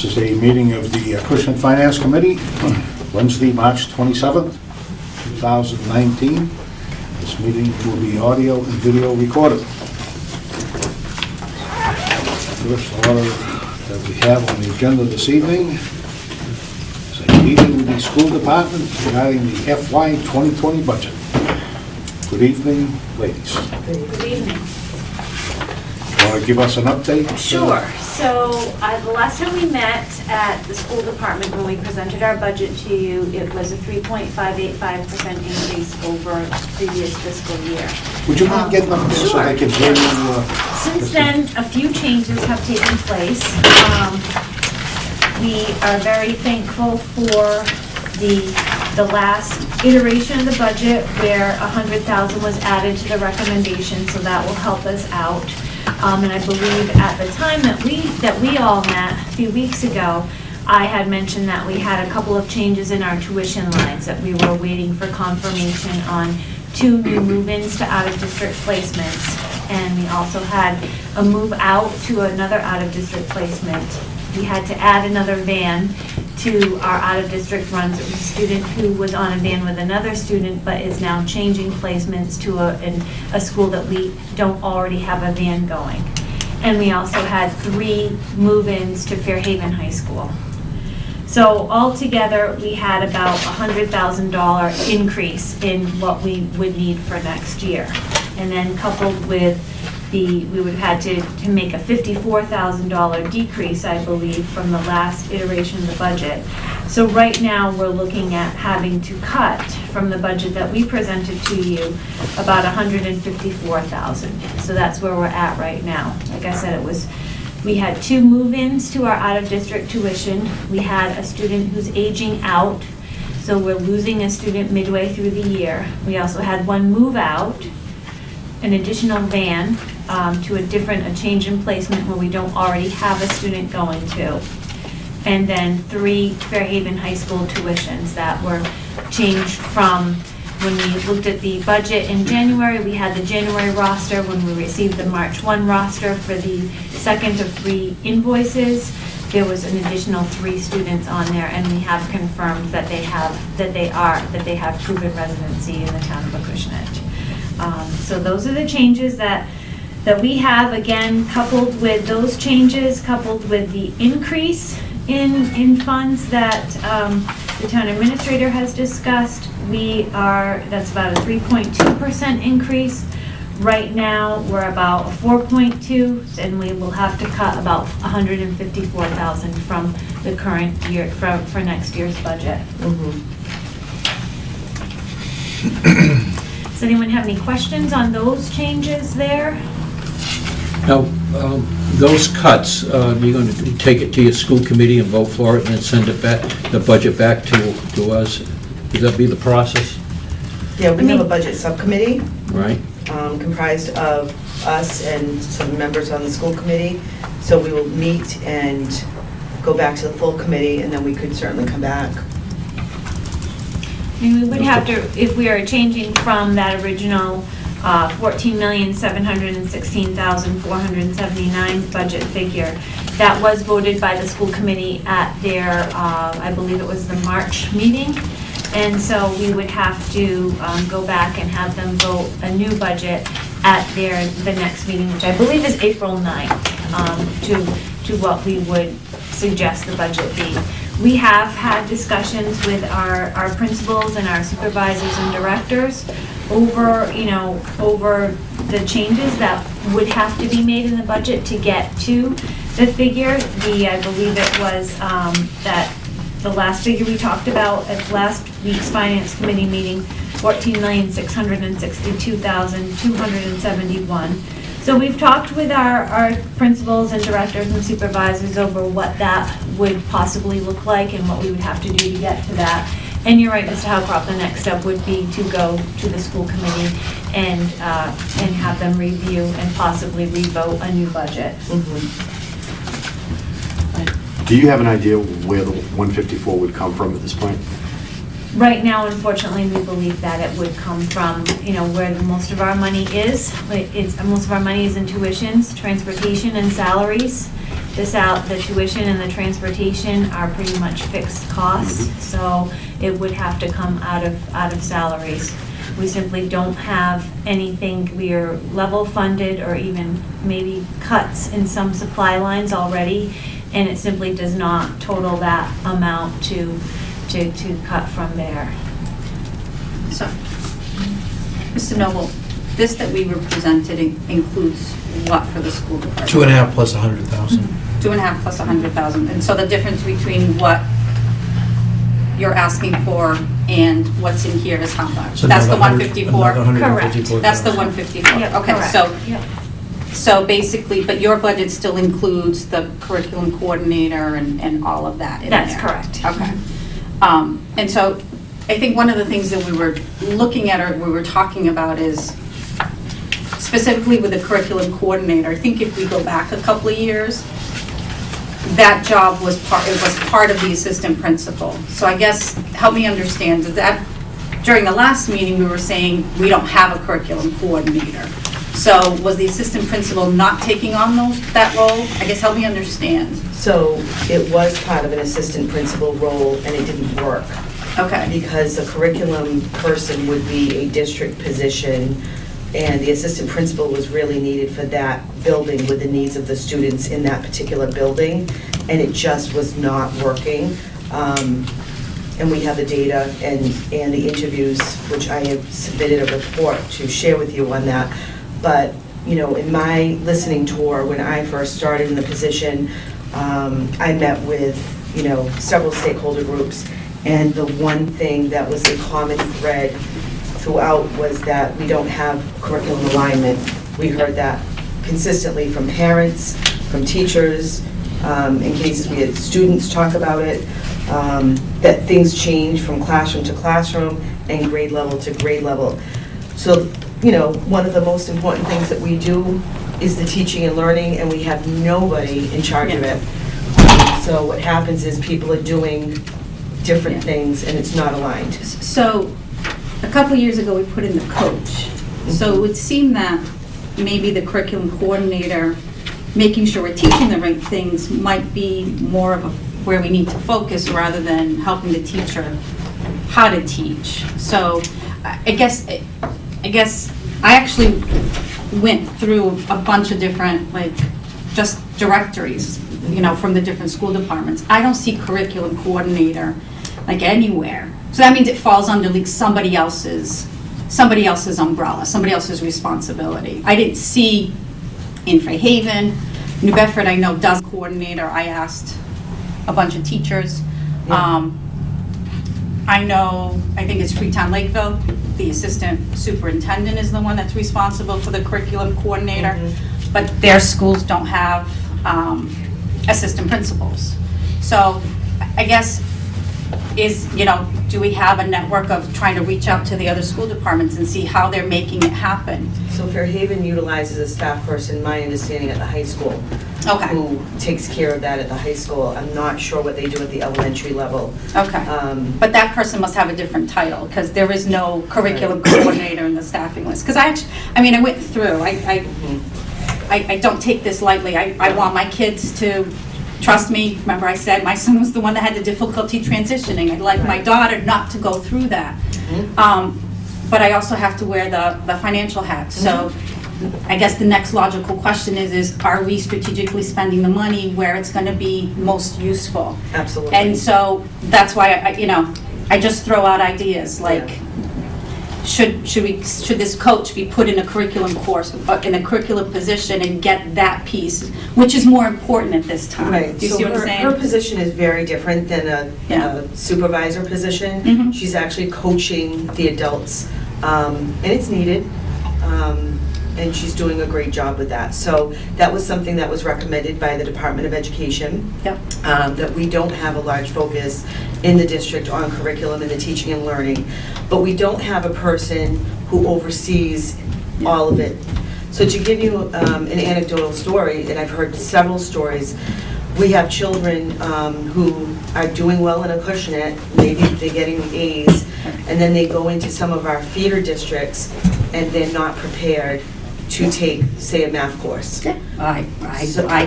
This is a meeting of the Acushnet Finance Committee, Wednesday, March 27th, 2019. This meeting will be audio and video recorded. First order that we have on the agenda this evening is a meeting with the school department regarding the FY 2020 budget. Good evening, ladies. Good evening. Want to give us an update? Sure. So the last time we met at the school department when we presented our budget to you, it was a 3.585% increase over previous fiscal year. Would you mind getting up there so they can hear you? Since then, a few changes have taken place. We are very thankful for the last iteration of the budget where $100,000 was added to the recommendation, so that will help us out. And I believe at the time that we all met a few weeks ago, I had mentioned that we had a couple of changes in our tuition lines, that we were waiting for confirmation on 2 new move-ins to out-of-district placements. And we also had a move out to another out-of-district placement. We had to add another van to our out-of-district runs. It was a student who was on a van with another student but is now changing placements to a school that we don't already have a van going. And we also had 3 move-ins to Fairhaven High School. So altogether, we had about $100,000 increase in what we would need for next year. And then coupled with we would have had to make a $54,000 decrease, I believe, from the last iteration of the budget. So right now, we're looking at having to cut from the budget that we presented to you about $154,000. So that's where we're at right now. Like I said, we had 2 move-ins to our out-of-district tuition. We had a student who's aging out, so we're losing a student midway through the year. We also had 1 move out, an additional van to a change in placement where we don't already have a student going to. And then 3 Fairhaven High School tuitions that were changed from when we looked at the budget in January. We had the January roster. When we received the March 1 roster for the second of 3 invoices, there was an additional 3 students on there, and we have confirmed that they have proven residency in the town of Acushnet. So those are the changes that we have, again, coupled with those changes, coupled with the increase in funds that the town administrator has discussed. That's about a 3.2% increase. Right now, we're about a 4.2, and we will have to cut about $154,000 from the current year, for next year's budget. Does anyone have any questions on those changes there? Now, those cuts, you're going to take it to your school committee and vote for it and then send it back, the budget back to us? Would that be the process? Yeah, we have a budget subcommittee. Right. Comprised of us and some members on the school committee. So we will meet and go back to the full committee, and then we could certainly come back. I mean, we would have to, if we are changing from that original $14,716,479 budget figure, that was voted by the school committee at their, I believe it was the March meeting. And so we would have to go back and have them vote a new budget at the next meeting, which I believe is April 9th, to what we would suggest the budget be. We have had discussions with our principals and our supervisors and directors over, you know, over the changes that would have to be made in the budget to get to the figure. I believe it was that the last figure we talked about at last week's Finance Committee meeting, $14,662,271. So we've talked with our principals and directors and supervisors over what that would possibly look like and what we would have to do to get to that. And you're right, Mr. Howcroft, the next step would be to go to the school committee and have them review and possibly revote a new budget. Do you have an idea where the 154 would come from at this point? Right now, unfortunately, we believe that it would come from, you know, where most of our money is. Most of our money is in tuitions, transportation, and salaries. The tuition and the transportation are pretty much fixed costs, so it would have to come out of salaries. We simply don't have anything. We are level funded or even maybe cuts in some supply lines already, and it simply does not total that amount to cut from there. So, Mr. Noble, this that we were presented includes what for the school department? 2.5 plus 100,000. 2.5 plus 100,000. And so the difference between what you're asking for and what's in here is how much? So That's the another 154? another Correct. 154,000. That's the 154? Yeah, Okay, correct. so, Yeah. so basically, but your budget still includes the curriculum coordinator and all of that in there? That's correct. Okay. And so I think one of the things that we were looking at or we were talking about is specifically with the curriculum coordinator. I think if we go back a couple of years, that job was part of the assistant principal. So I guess, help me understand, that during the last meeting, we were saying we don't have a curriculum coordinator. So was the assistant principal not taking on that role? I guess help me understand. So it was part of an assistant principal role, and it didn't work. Okay. Because the curriculum person would be a district position, and the assistant principal was really needed for that building with the needs of the students in that particular building, and it just was not working. And we have the data and the interviews, which I have submitted a report to share with you on that. But, you know, in my listening tour, when I first started in the position, I met with, you know, several stakeholder groups, and the one thing that was a common thread throughout was that we don't have curriculum alignment. We heard that consistently from parents, from teachers, in cases we had students talk about it, that things change from classroom to classroom and grade level to grade level. So, you know, one of the most important things that we do is the teaching and learning, and we have nobody in charge of it. So what happens is people are doing different things, and it's not aligned. So, a couple of years ago, we put in the coach. So it would seem that maybe the curriculum coordinator, making sure we're teaching the right things, might be more of where we need to focus rather than helping the teacher how to teach. So I guess I actually went through a bunch of different, like, just directories, you know, from the different school departments. I don't see curriculum coordinator, like, anywhere. So that means it falls under, like, somebody else's umbrella, somebody else's responsibility. I didn't see in Fairhaven, New Bedford, I know does coordinator. I asked a bunch of teachers. Yeah. I know, I think it's Freetown Lakeville, the assistant superintendent is the one that's responsible for the curriculum coordinator, but their schools don't have assistant principals. So I guess do we have a network of trying to reach out to the other school departments and see how they're making it happen? So Fairhaven utilizes a staff person, my understanding, at the high school. Okay. Who takes care of that at the high school. I'm not sure what they do at the elementary level. Okay. But that person must have a different title, because there is no curriculum coordinator in the staffing list. Because I went through, I don't take this lightly. I want my kids to trust me. Remember I said my son was the one that had the difficulty transitioning. I'd like my daughter not to go through that. But I also have to wear the financial hat. So I guess the next logical question is are we strategically spending the money where it's going to be most useful? Absolutely. And so that's why, I just throw out ideas, like, should this coach be put in a curriculum course, in a curriculum position and get that piece, which is more important at this time? Right. Do you So see what I'm her saying? position is very different than Yeah. a supervisor position. Mhm. She's actually coaching the adults, and it's needed, and she's doing a great job with that. So that was something that was recommended by the Department of Education, Yep. that we don't have a large focus in the district on curriculum and the teaching and learning, but we don't have a person who oversees all of it. So to give you an anecdotal story, and I've heard several stories, we have children who are doing well in Acushnet, maybe they're getting A's, and then they go into some of our feeder districts and they're not prepared to take, say, a math course. I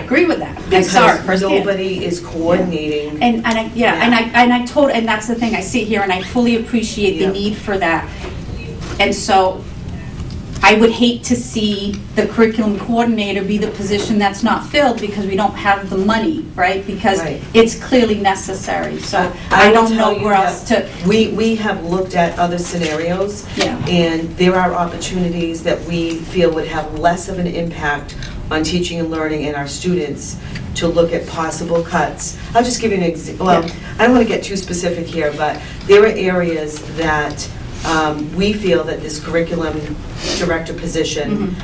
agree with that. I saw it Because firsthand. nobody is coordinating. And that's the thing, I sit here and I fully appreciate the Yeah. need for that. And so I would hate to see the curriculum coordinator be the position that's not filled because we don't have the money, right? Because Right. it's clearly necessary, so I I will don't tell know you where that else to, We have looked at other scenarios. Yeah. And there are opportunities that we feel would have less of an impact on teaching and learning and our students to look at possible cuts. I'll just give you an example. Well, Yeah. I don't want to get too specific here, but there are areas that we feel that this curriculum director position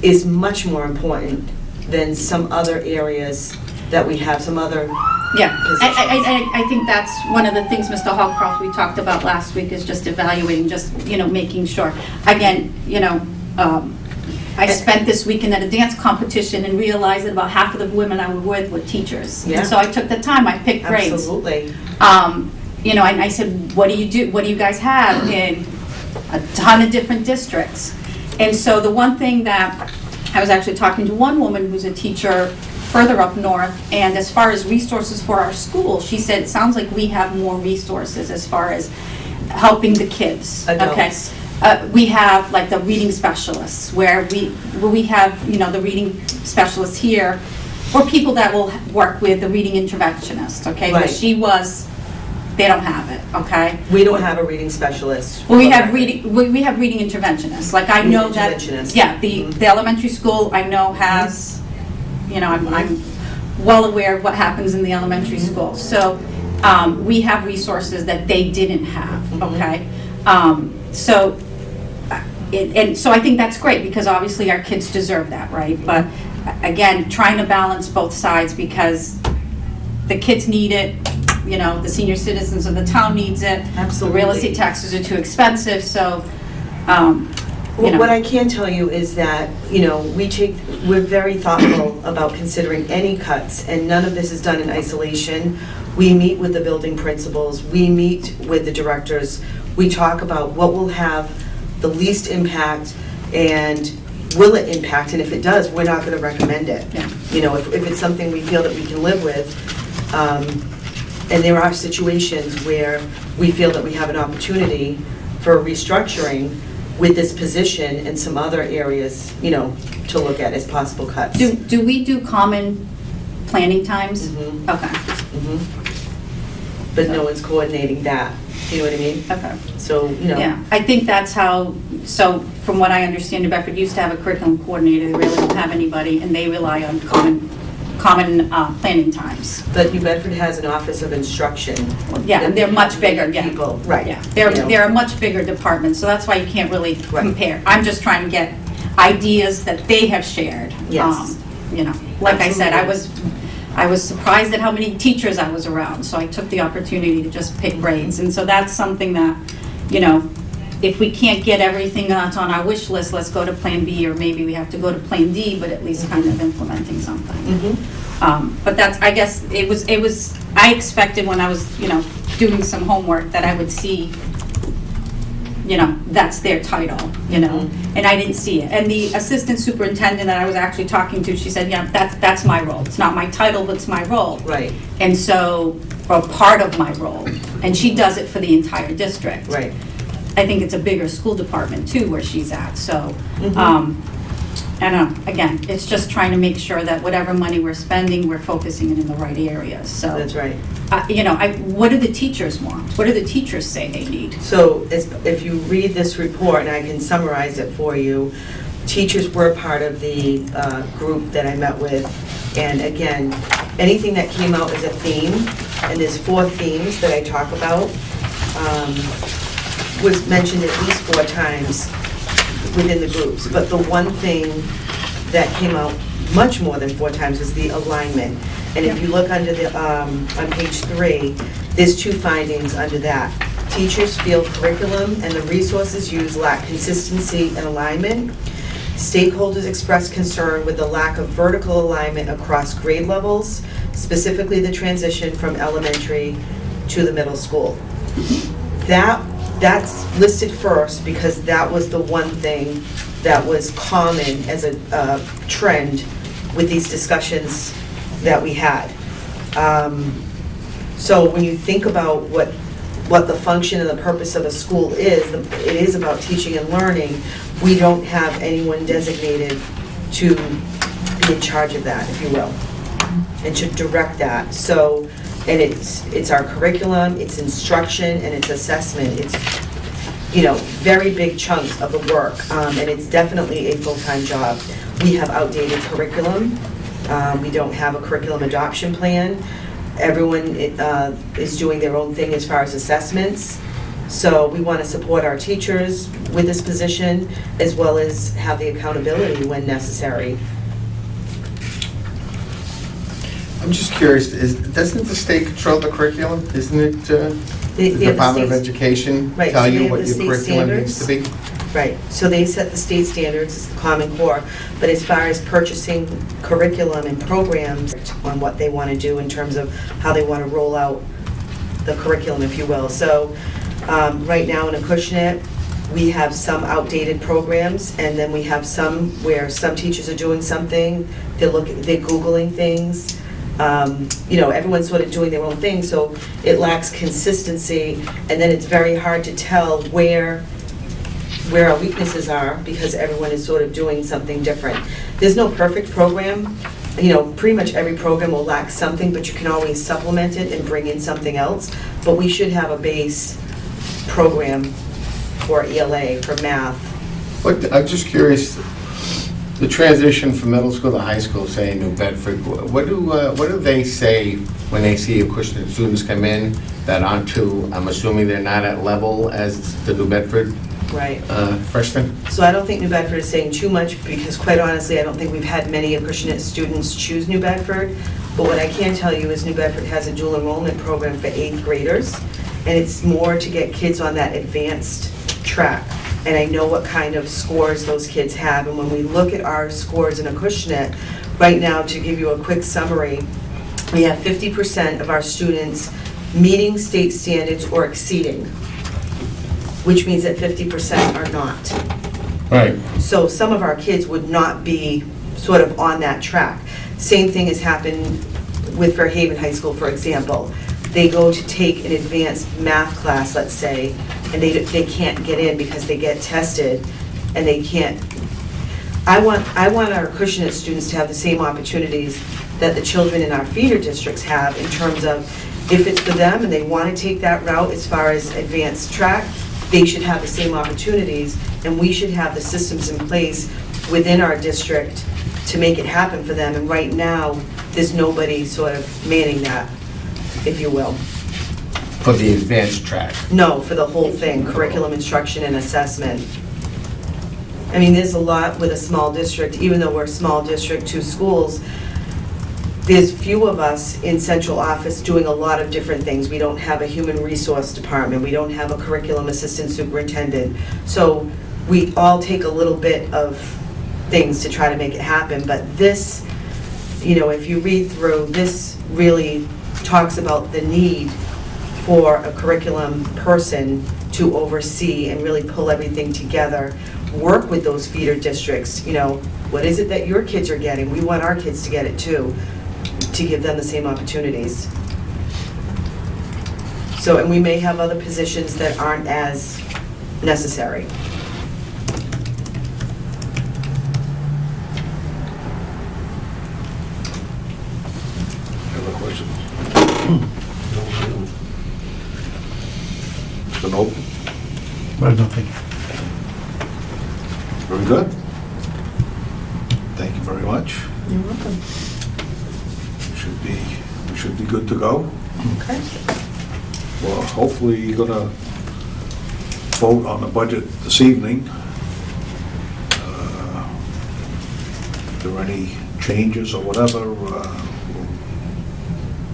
is much more important than some other areas that we have, some other yeah. positions. I think that's one of the things, Mr. Hallcroft, we talked about last week, is just evaluating, just, making sure. Again, I spent this weekend at a dance competition and realized that about half of the women I was with were teachers. Yeah. And so I took the time, I picked grades. Absolutely. And I said, what do you guys have in a ton of different districts? And so the one thing that, I was actually talking to one woman who's a teacher further up north, and as far as resources for our school, she said, it sounds like we have more resources as far as helping the kids. Adults. Okay. We have like the reading specialists, where we have, the reading specialists here, or people that will work with the reading interventionist, okay? Right. Because they don't have it, okay? We don't have a reading specialist. Well, we have reading interventionists, like I know that. Interventionist. Yeah, the elementary school I know has, I'm well aware of what happens in the elementary school. So, we have resources that they didn't have, okay? So I think that's great, because obviously our kids deserve that, right? But again, trying to balance both sides, because the kids need it, the senior citizens of the town needs it. Absolutely. The real estate taxes are too expensive, so, Well, what I can tell you is that, we're very thoughtful about considering any cuts, and none of this is done in isolation. We meet with the building principals, we meet with the directors, we talk about what will have the least impact and will it impact, and if it does, we're not going to recommend it. Yeah. If it's something we feel that we can live with, and there are situations where we feel that we have an opportunity for restructuring with this position and some other areas, to look at as possible cuts. do we do common planning times? Mhm. Okay, Mhm. But no one's coordinating that, you know what I mean? okay. So, Yeah, I think that's how, so from what I understand, New Bedford used to have a curriculum coordinator, they really don't have anybody, and they rely on common planning times. But New Bedford has an office of instruction. Yeah, and they're much bigger, yeah. People, right. Yeah, they're a much bigger department, so that's why you can't really Right. compare. I'm just trying to get ideas that they have shared. Yes. Like I said, Absolutely. I was surprised at how many teachers I was around, so I took the opportunity to just pick grades. And so that's something that, if we can't get everything that's on our wish list, let's go to Plan B, or maybe we have to go to Plan D, but at least kind of implementing something. Mhm. But that's, I guess, I expected when I was, doing some homework that I would see, that's their title, and I didn't see it. And the assistant superintendent that I was actually talking to, she said, that's my role. It's not my title, but it's my role. Right, And so, or part of my role. And she does it for the entire district. right. I think it's a bigger school department too, where she's at, so, Mhm. And again, it's just trying to make sure that whatever money we're spending, we're focusing it in the right areas, so. That's right. What do the teachers want? What do the teachers say they need? So if you read this report, and I can summarize it for you, teachers were part of the group that I met with. And again, anything that came out as a theme, and there's 4 themes that I talk about, was mentioned at least 4 times within the groups. But the one thing that came out much more than 4 times is the alignment. And if you look under the, on page 3, there's 2 findings under that. Teachers feel curriculum and the resources used lack consistency and alignment. Stakeholders express concern with the lack of vertical alignment across grade levels, specifically the transition from elementary to the middle school. That's listed first because that was the one thing that was common as a trend with these discussions that we had. So when you think about what the function and the purpose of a school is, it is about teaching and learning. We don't have anyone designated to be in charge of that, if you will, and to direct that. So, and it's our curriculum, it's instruction, and it's assessment. It's, very big chunks of the work, and it's definitely a full-time job. We have outdated curriculum. We don't have a curriculum adoption plan. Everyone is doing their own thing as far as assessments. So we want to support our teachers with this position, as well as have the accountability when necessary. I'm just curious, doesn't the state control the curriculum? Isn't it the They have Department of state's- Education Right, tell so they you have what the your state curriculum needs to be? Right, so they set the state standards, it's the Common Core, but as far as purchasing curriculum and programs on what they want to do in terms of how they want to roll out the curriculum, if you will. So right now in Acushnet, we have some outdated programs, and then we have some where some teachers are doing something, they're Googling things. Everyone's sort of doing their own thing, so it lacks consistency, and then it's very hard to tell where our weaknesses are, because everyone is sort of doing something different. There's no perfect program. Pretty much every program will lack something, but you can always supplement it and bring in something else. But we should have a base program for ELA, for math. But I'm just curious, the transition from middle school to high school, say in New Bedford, what do they say when they see Acushnet students come in that aren't I'm assuming they're not at level as the New Bedford Right. freshmen? So I don't think New Bedford is saying too much, because quite honestly, I don't think we've had many Acushnet students choose New Bedford. But what I can tell you is New Bedford has a dual enrollment program for 8th graders, and it's more to get kids on that advanced track. And I know what kind of scores those kids have, and when we look at our scores in Acushnet, right now, to give you a quick summary, we have 50% of our students meeting state standards or exceeding, which means that 50% are not. Right. So some of our kids would not be sort of on that track. Same thing has happened with Fairhaven High School, for example. They go to take an advanced math class, let's say, and they can't get in because they get tested, and they can't. I want our Acushnet students to have the same opportunities that the children in our feeder districts have, in terms of, if it's for them and they want to take that route as far as advanced track, they should have the same opportunities, and we should have the systems in place within our district to make it happen for them. And right now, there's nobody sort of manning that, if you will. For the advanced track. No, for the whole thing, curriculum, instruction, and assessment. I mean, there's a lot with a small district. Even though we're a small district, 2 schools, there's few of us in central office doing a lot of different things. We don't have a human resource department. We don't have a curriculum assistant superintendent. So we all take a little bit of things to try to make it happen. But this, if you read through, this really talks about the need for a curriculum person to oversee and really pull everything together, work with those feeder districts. What is it that your kids are getting? We want our kids to get it too, to give them the same opportunities. So, and we may have other positions that aren't as necessary. questions? Mr. Noble? I have nothing. Very good. Thank you very much. You're welcome. We should be good to go. Okay. Well, hopefully you're gonna vote on the budget this evening. If there are any changes or whatever, we'll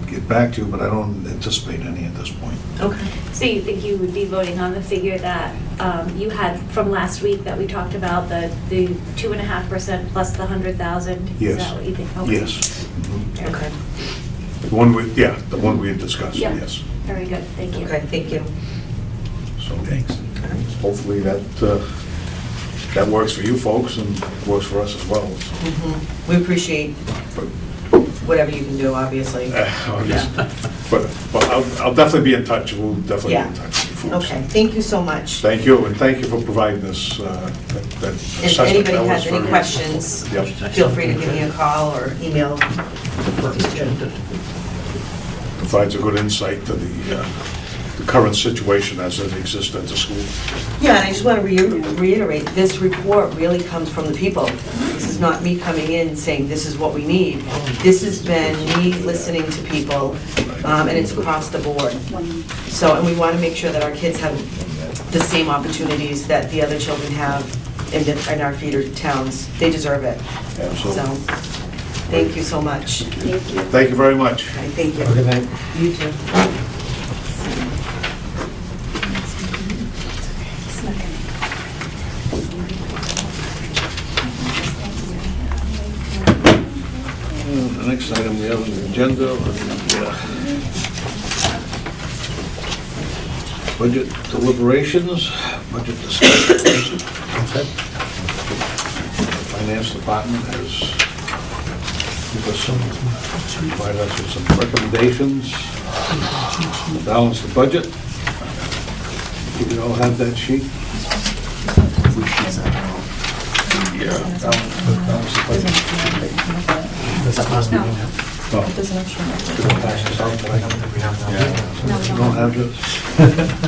get back to you, but I don't anticipate any at this point. Okay. So you think you would be voting on the figure that you had from last week that we talked about, the 2.5% plus the 100,000? Is Yes. that what you think? Okay. Yes. Mhm. Okay. The one we had discussed, Yeah. yes. Very good, thank you. Okay, thank you. So Thanks. hopefully that works for you folks and works for us as well. So, We appreciate whatever you can do, obviously. But I'll definitely be in touch. We'll definitely be Yeah. in touch with you folks. Okay, thank you so much. Thank you, and thank you for providing this, that If assessment. anybody That was has any very- questions, Yep. feel free to give me a call or email. Provides a good insight to the current situation as it exists at the school. Yeah, and I just want to reiterate, this report really comes from the people. This is not me coming in saying this is what we need. This has been me listening to people, and it's across the board. So, and we want to make sure that our kids have the same opportunities that the other children have in our feeder towns. They deserve it. Absolutely. So, thank you so much. Thank you very much. Okay, thank you. Good night. You too. The next item we have on the agenda, budget deliberations, budget discussion. Finance Department has provided us with some recommendations to balance the budget. You all have that sheet? Yeah. Balance the budget. Oh. You don't pass this out tonight? You don't have this?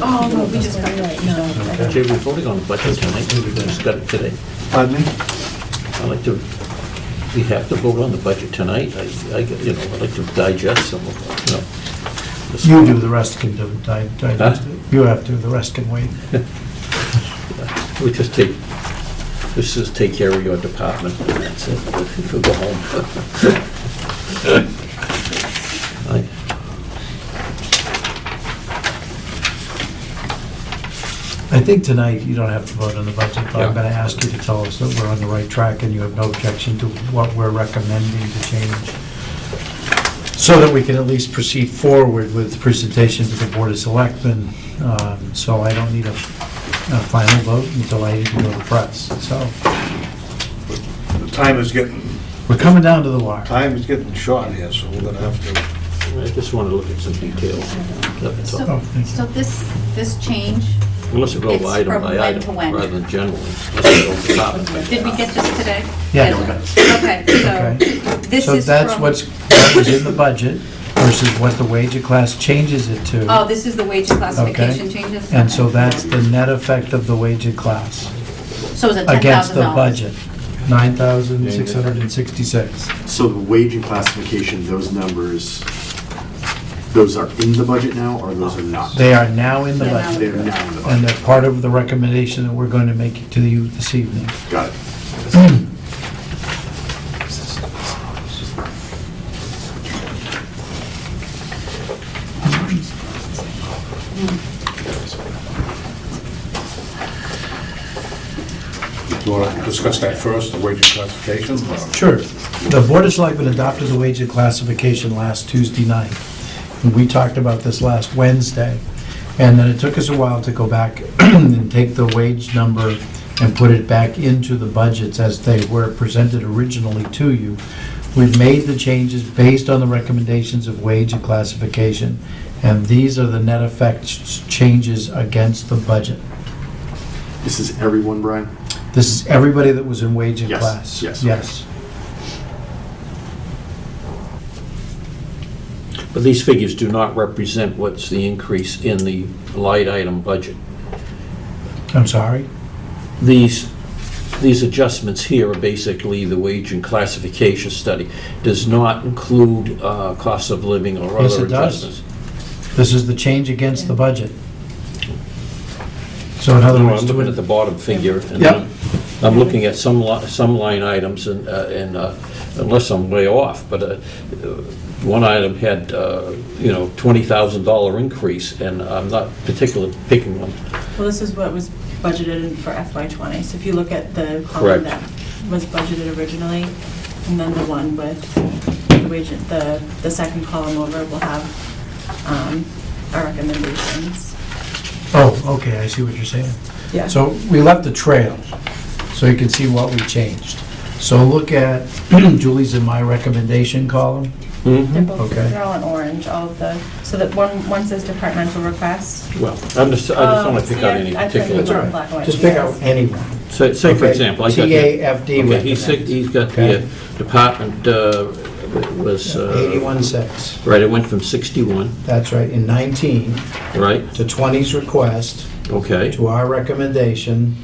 Oh, no, we just got it. Jay, we're voting on the budget tonight, we just got it today. Pardon me? I like to, we have to vote on the budget tonight. I like to digest some of it, You do, the rest can do, digest it. You have to, the rest can wait. We just take care of your department, and that's it. We'll go home. I think tonight you don't have to vote on the budget, but I'm Yeah. going to ask you to tell us that we're on the right track and you have no objection to what we're recommending to change, so that we can at least proceed forward with the presentation to the Board of Selectmen. So I don't need a final vote until I even go to press. So The time is getting we're coming down to the wire. Time is getting short here, so we're gonna have to, I just want to look at some details. That's all. Oh, thank you. So this change, Unless we go It's item from by when item, to when? rather than generally. Unless we go department by did we get this today? Yeah. Okay, Okay. so this So is that's from... that was in the budget versus what the wage of class changes it to. Oh, this is the wage classification Okay. changes? And so that's the net effect of the wage of class So is it $10,000? against the budget, 9,666. So the wage and classification, those numbers, those are in the budget now, or those are not? They are now in the They're now budget. They're now in the And budget. they're part of the recommendation that we're going to make to you this evening. Got it. you wanna discuss that first, the wage classification? or- Sure. The Board of Selectmen adopted the wage of classification last Tuesday night. And we talked about this last Wednesday. And then it took us a while to go back and take the wage number and put it back into the budgets as they were presented originally to you. We've made the changes based on the recommendations of wage and classification, and these are the net effect changes against the budget. This is everyone, Brian? This is everybody that was in wage and Yes, class. yes. Yes. But these figures do not represent what's the increase in the light item budget. I'm sorry? These adjustments here are basically the wage and classification study. Does not include cost of living or Yes, other it does. adjustments. This is the change against the budget. So in other No, words, I'm looking at the bottom figure, and Yep. I'm looking at some line items, and unless I'm way off, but one item had, $20,000 increase, and I'm not particularly picking them. Well, this is what was budgeted for FY20. So if you look at the Correct. column that was budgeted originally, and then the one with the wage, the second column over will have our recommendations. oh, okay, I see what you're saying. Yeah. So we left a trail, so you can see what we changed. So look at Julie's and my recommendation column. They're both, Okay. they're all in orange, all of the, so that one says departmental requests. Well, I just want to pick out any I particular. That's all right. Black and white, Just pick out yes. any one. Say for Okay, example, I got here. TAFD Okay, he's recommends. got Okay. the department was, 81.6. right, it went from 61, That's right, in 19 right, to 20's request okay, to our recommendation,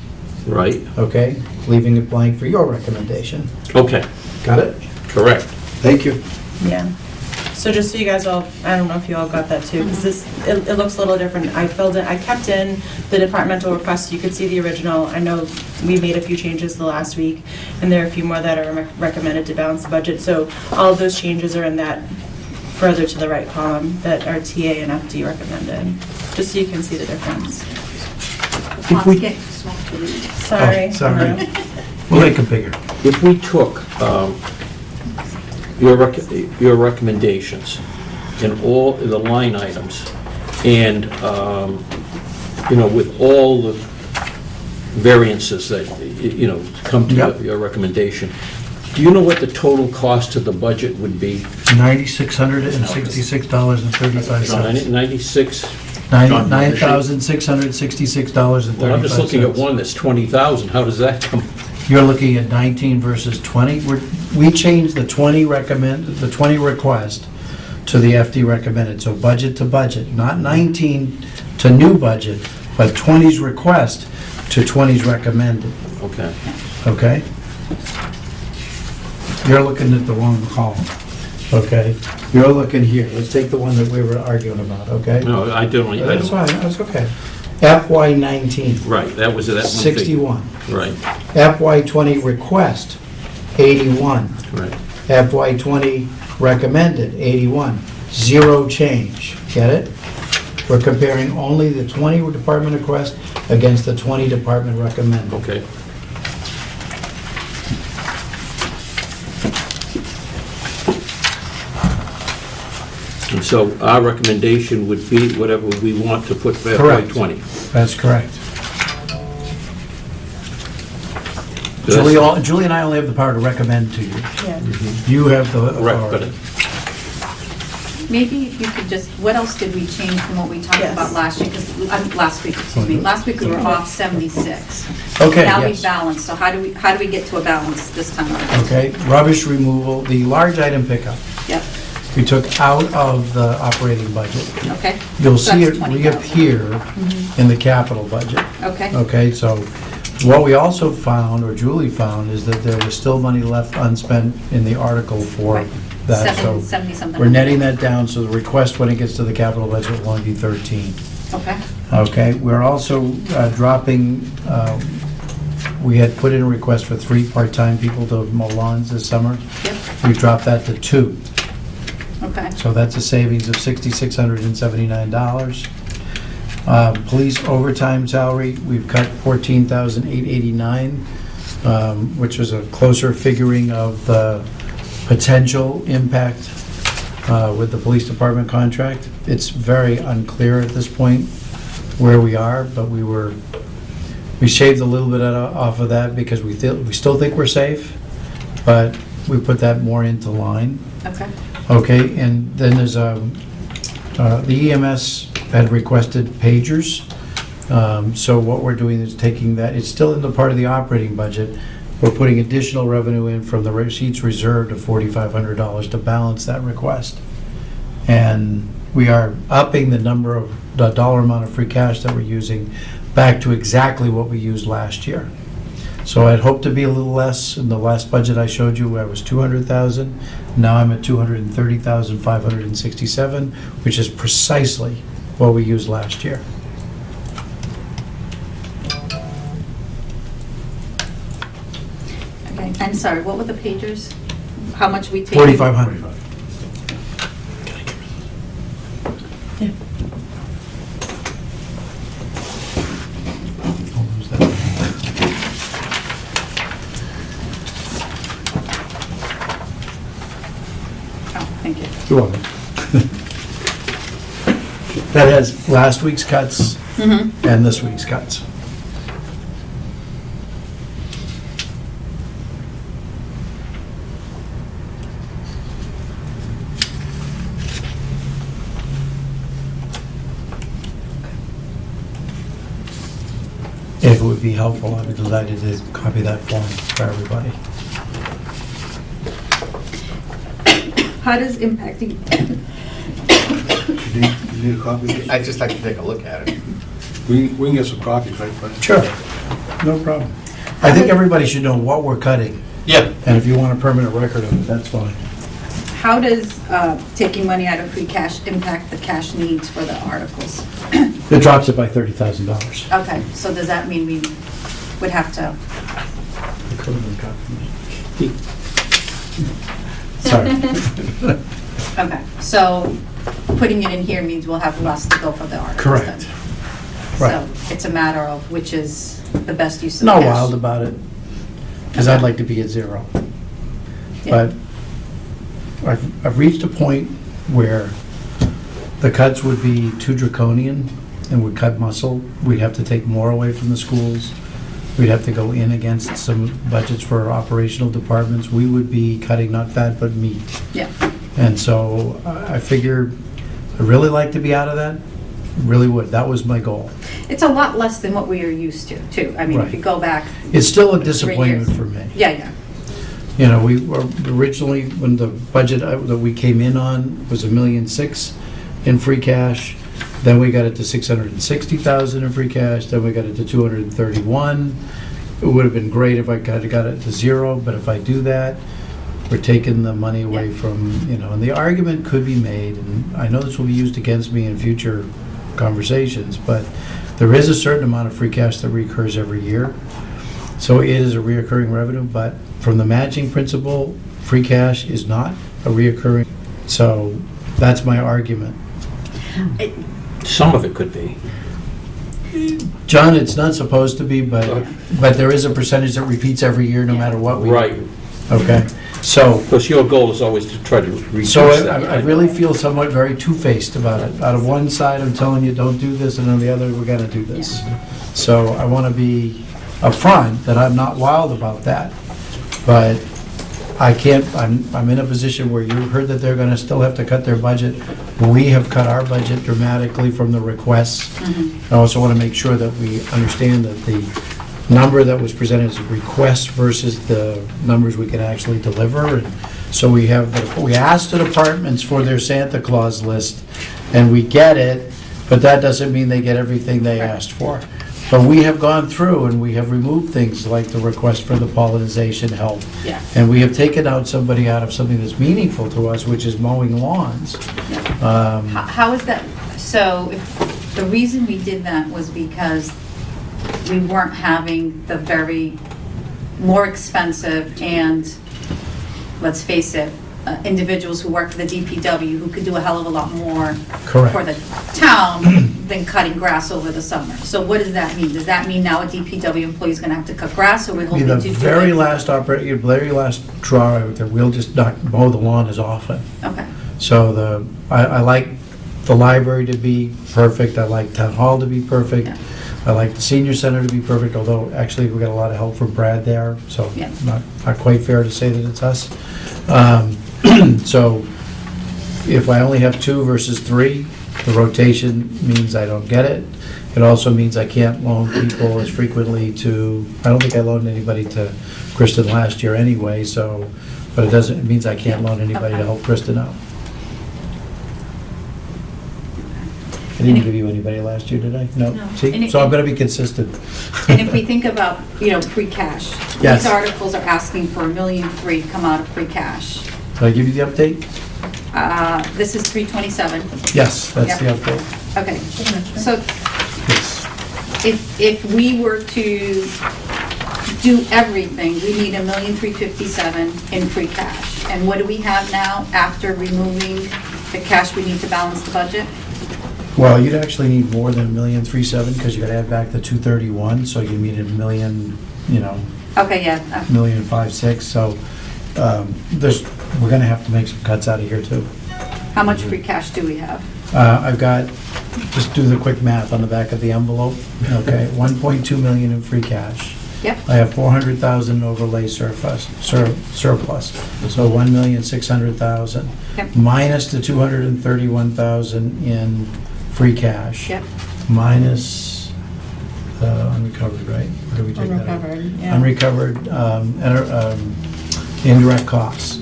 right, okay? Leaving it blank for your recommendation. okay, Got it? correct. Thank you. Yeah. So just so you guys all, I don't know if you all got that too, because it looks a little different. I kept in the departmental requests, so you could see the original. I know we made a few changes the last week, and there are a few more that are recommended to balance the budget. So all of those changes are in that further to the right column that our TA and FD recommended, just so you can see the difference. If we- Sorry. Oh, sorry. We'll make it bigger. If we took your recommendations in all the line items, and, with all the variances that, come to Yep. your recommendation, do you know what the total cost to the budget would be? $9,666.35. 96? $9,666.35. Well, I'm just looking at one that's 20,000. How does that come? You're looking at 19 versus 20. We changed the 20 request to the FD recommended, so budget to budget, not 19 to new budget, but 20's request to 20's recommended, Okay. okay? You're looking at the wrong column, okay? You're looking here. Let's take the one that we were arguing about, okay? No, I don't. That's fine, that's okay. FY 19, Right, that was that one figure. 61. Right, FY 20 request, 81. right. FY 20 recommended, 81. Zero change. Get it? We're comparing only the 20 department request against the 20 department recommended. Okay. And so our recommendation would be whatever we want to put for FY Correct. '20. That's correct. That's- Julie and I only have the power to recommend to you. Yeah. You have the Correct, but authority. Maybe if you could just, what else did we change from what we talked Yes. about last year? 'Cause, last week, excuse me. Last week we were off 76. Okay, Now we yes. balanced, so how do we get to a balance this time around? Okay, rubbish removal, the large item pickup, Yep, we took out of the operating budget. okay. You'll So see that's it 20,000. reappear in the capital budget. Okay, Okay, so what we also found, or Julie found, is that there was still money left unspent in the article for Right. that. So 70 something. we're netting that down, so the request when it gets to the capital budget will only be 13. Okay, Okay, we're also dropping, we had put in a request for 3 part-time people to mow lawns this summer. yep, We dropped that to 2. okay. So that's a savings of $6,679. Police overtime salary, we've cut $14,889, which was a closer figuring of the potential impact with the police department contract. It's very unclear at this point where we are, but we shaved a little bit off of that because we still think we're safe, but we put that more into line. Okay, Okay, and then there's, the EMS had requested pagers. So what we're doing is taking that, it's still in the part of the operating budget. We're putting additional revenue in from the receipts reserved of $4,500 to balance that request. And we are upping the dollar amount of free cash that we're using back to exactly what we used last year. So I'd hoped to be a little less. In the last budget I showed you, I was 200,000. Now I'm at 230,567, which is precisely what we used last year. Okay, and sorry, what were the pagers? How much we take? 4,500. Oh, thank you. You're welcome. That has last week's cuts and this week's cuts. If it would be helpful, I'd be delighted to copy that form for everybody. How does impacting, You need a copy? I'd just like to take a look at it. We can get some copies, right, Fred? Sure, no problem. I think everybody should know what we're cutting, Yeah. and if you want a permanent record of it, that's fine. how does taking money out of free cash impact the cash needs for the articles? It drops it by $30,000. Okay, so does that mean we would have to, Sorry. okay, so putting it in here means we'll have less to go for the articles then? Correct. Right. So it's a matter of which is the best use of Not cash? wild about it, because I'd like to be at zero. Yeah. But I've reached a point where the cuts would be too draconian and would cut muscle. We'd have to take more away from the schools. We'd have to go in against some budgets for our operational departments. We would be cutting not fat but meat. Yeah, And so I figured I'd really like to be out of that, really would. That was my goal. it's a lot less than what we are used to, too. I mean, if Right. you go back, It's still a 3 disappointment years. for me. yeah, You know, we were originally, when the budget that we came in on was $1.6 million in free cash, then we got it to 660,000 in free cash, then we got it to 231. It would have been great if I got it to zero, but if I do that, we're taking the money away Yeah. from, and the argument could be made, and I know this will be used against me in future conversations, but there is a certain amount of free cash that recurs every year. So it is a reoccurring revenue, but from the matching principle, free cash is not a reoccurring. So that's my argument. Some of it could be. John, it's not supposed to be, but there is a percentage that repeats every year, no matter what we do. Right. Okay, so, Because your goal is always to try to reduce so that. I really feel somewhat very two-faced about it. Out of one side, I'm telling you, don't do this, and on the other, we're gonna do this. So I want to be upfront that I'm not wild about that, but I can't, I'm in a position where you heard that they're gonna still have to cut their budget. We have cut our budget dramatically from the requests. I also want to make sure that we understand that the number that was presented is a request versus the numbers we can actually deliver. And so we asked the departments for their Santa Claus list, and we get it, but that doesn't mean they get everything they asked for. But we have gone through and we have removed things like the request for the pollinization help. yeah. And we have taken out somebody out of something that's meaningful to us, which is mowing lawns. How is that, so if, the reason we did that was because we weren't having the very more expensive and, let's face it, individuals who work for the DPW who could do a hell of a lot more Correct. for the town than cutting grass over the summer. So what does that mean? Does that mean now a DPW employee is gonna have to cut grass, or we're Be hoping the to do very it? very last draw, that we'll just not mow the lawn as often. Okay, So I like the library to be perfect, I like town hall to be perfect, Yeah. I like the senior center to be perfect, although actually we got a lot of help from Brad there, so Yeah. not quite fair to say that it's us. So if I only have 2 versus 3, the rotation means I don't get it. It also means I can't loan people as frequently to, I don't think I loaned anybody to Kristen last year anyway, so, but it means I can't loan anybody to help Kristen out. I didn't give you anybody last year, did I? No. No. See, And so I'm gonna be consistent. And if we think about, free cash, Yes. these articles are asking for $1.3 million come out of free cash. Did I give you the update? This is 327. Yes, that's the Yep. update. Okay, so Yes. if we were to do everything, we need $1,357,000 in free cash. And what do we have now after removing the cash we need to balance the budget? Well, you'd actually need more than 1,370,000 because you gotta add back the 231, so you need 1,000,000, Okay, yeah, 1,560,000, so we're gonna have to make some cuts out of here too. how much free cash do we have? I've got, just do the quick math on the back of the envelope, okay, 1.2 million in free cash. Yep, I have 400,000 overlay surplus, so 1,600,000. Yep. Minus the 231,000 in free cash. yep, Minus unrecovered, right? Where do we take that out? Unrecovered, yeah. Unrecovered, indirect costs,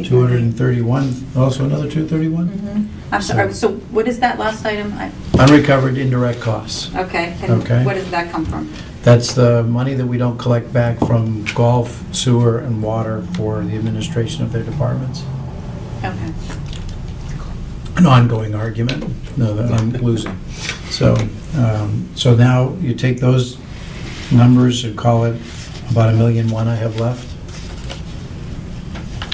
231, also another 231? Mhm. I'm sorry, so what is that last item? Unrecovered indirect costs. Okay, Okay. and where does that come from? That's the money that we don't collect back from golf, sewer, and water for the administration of their departments. Okay, An ongoing argument, no, that I'm losing. So, so now you take those numbers and call it about 1,000,001 I have left.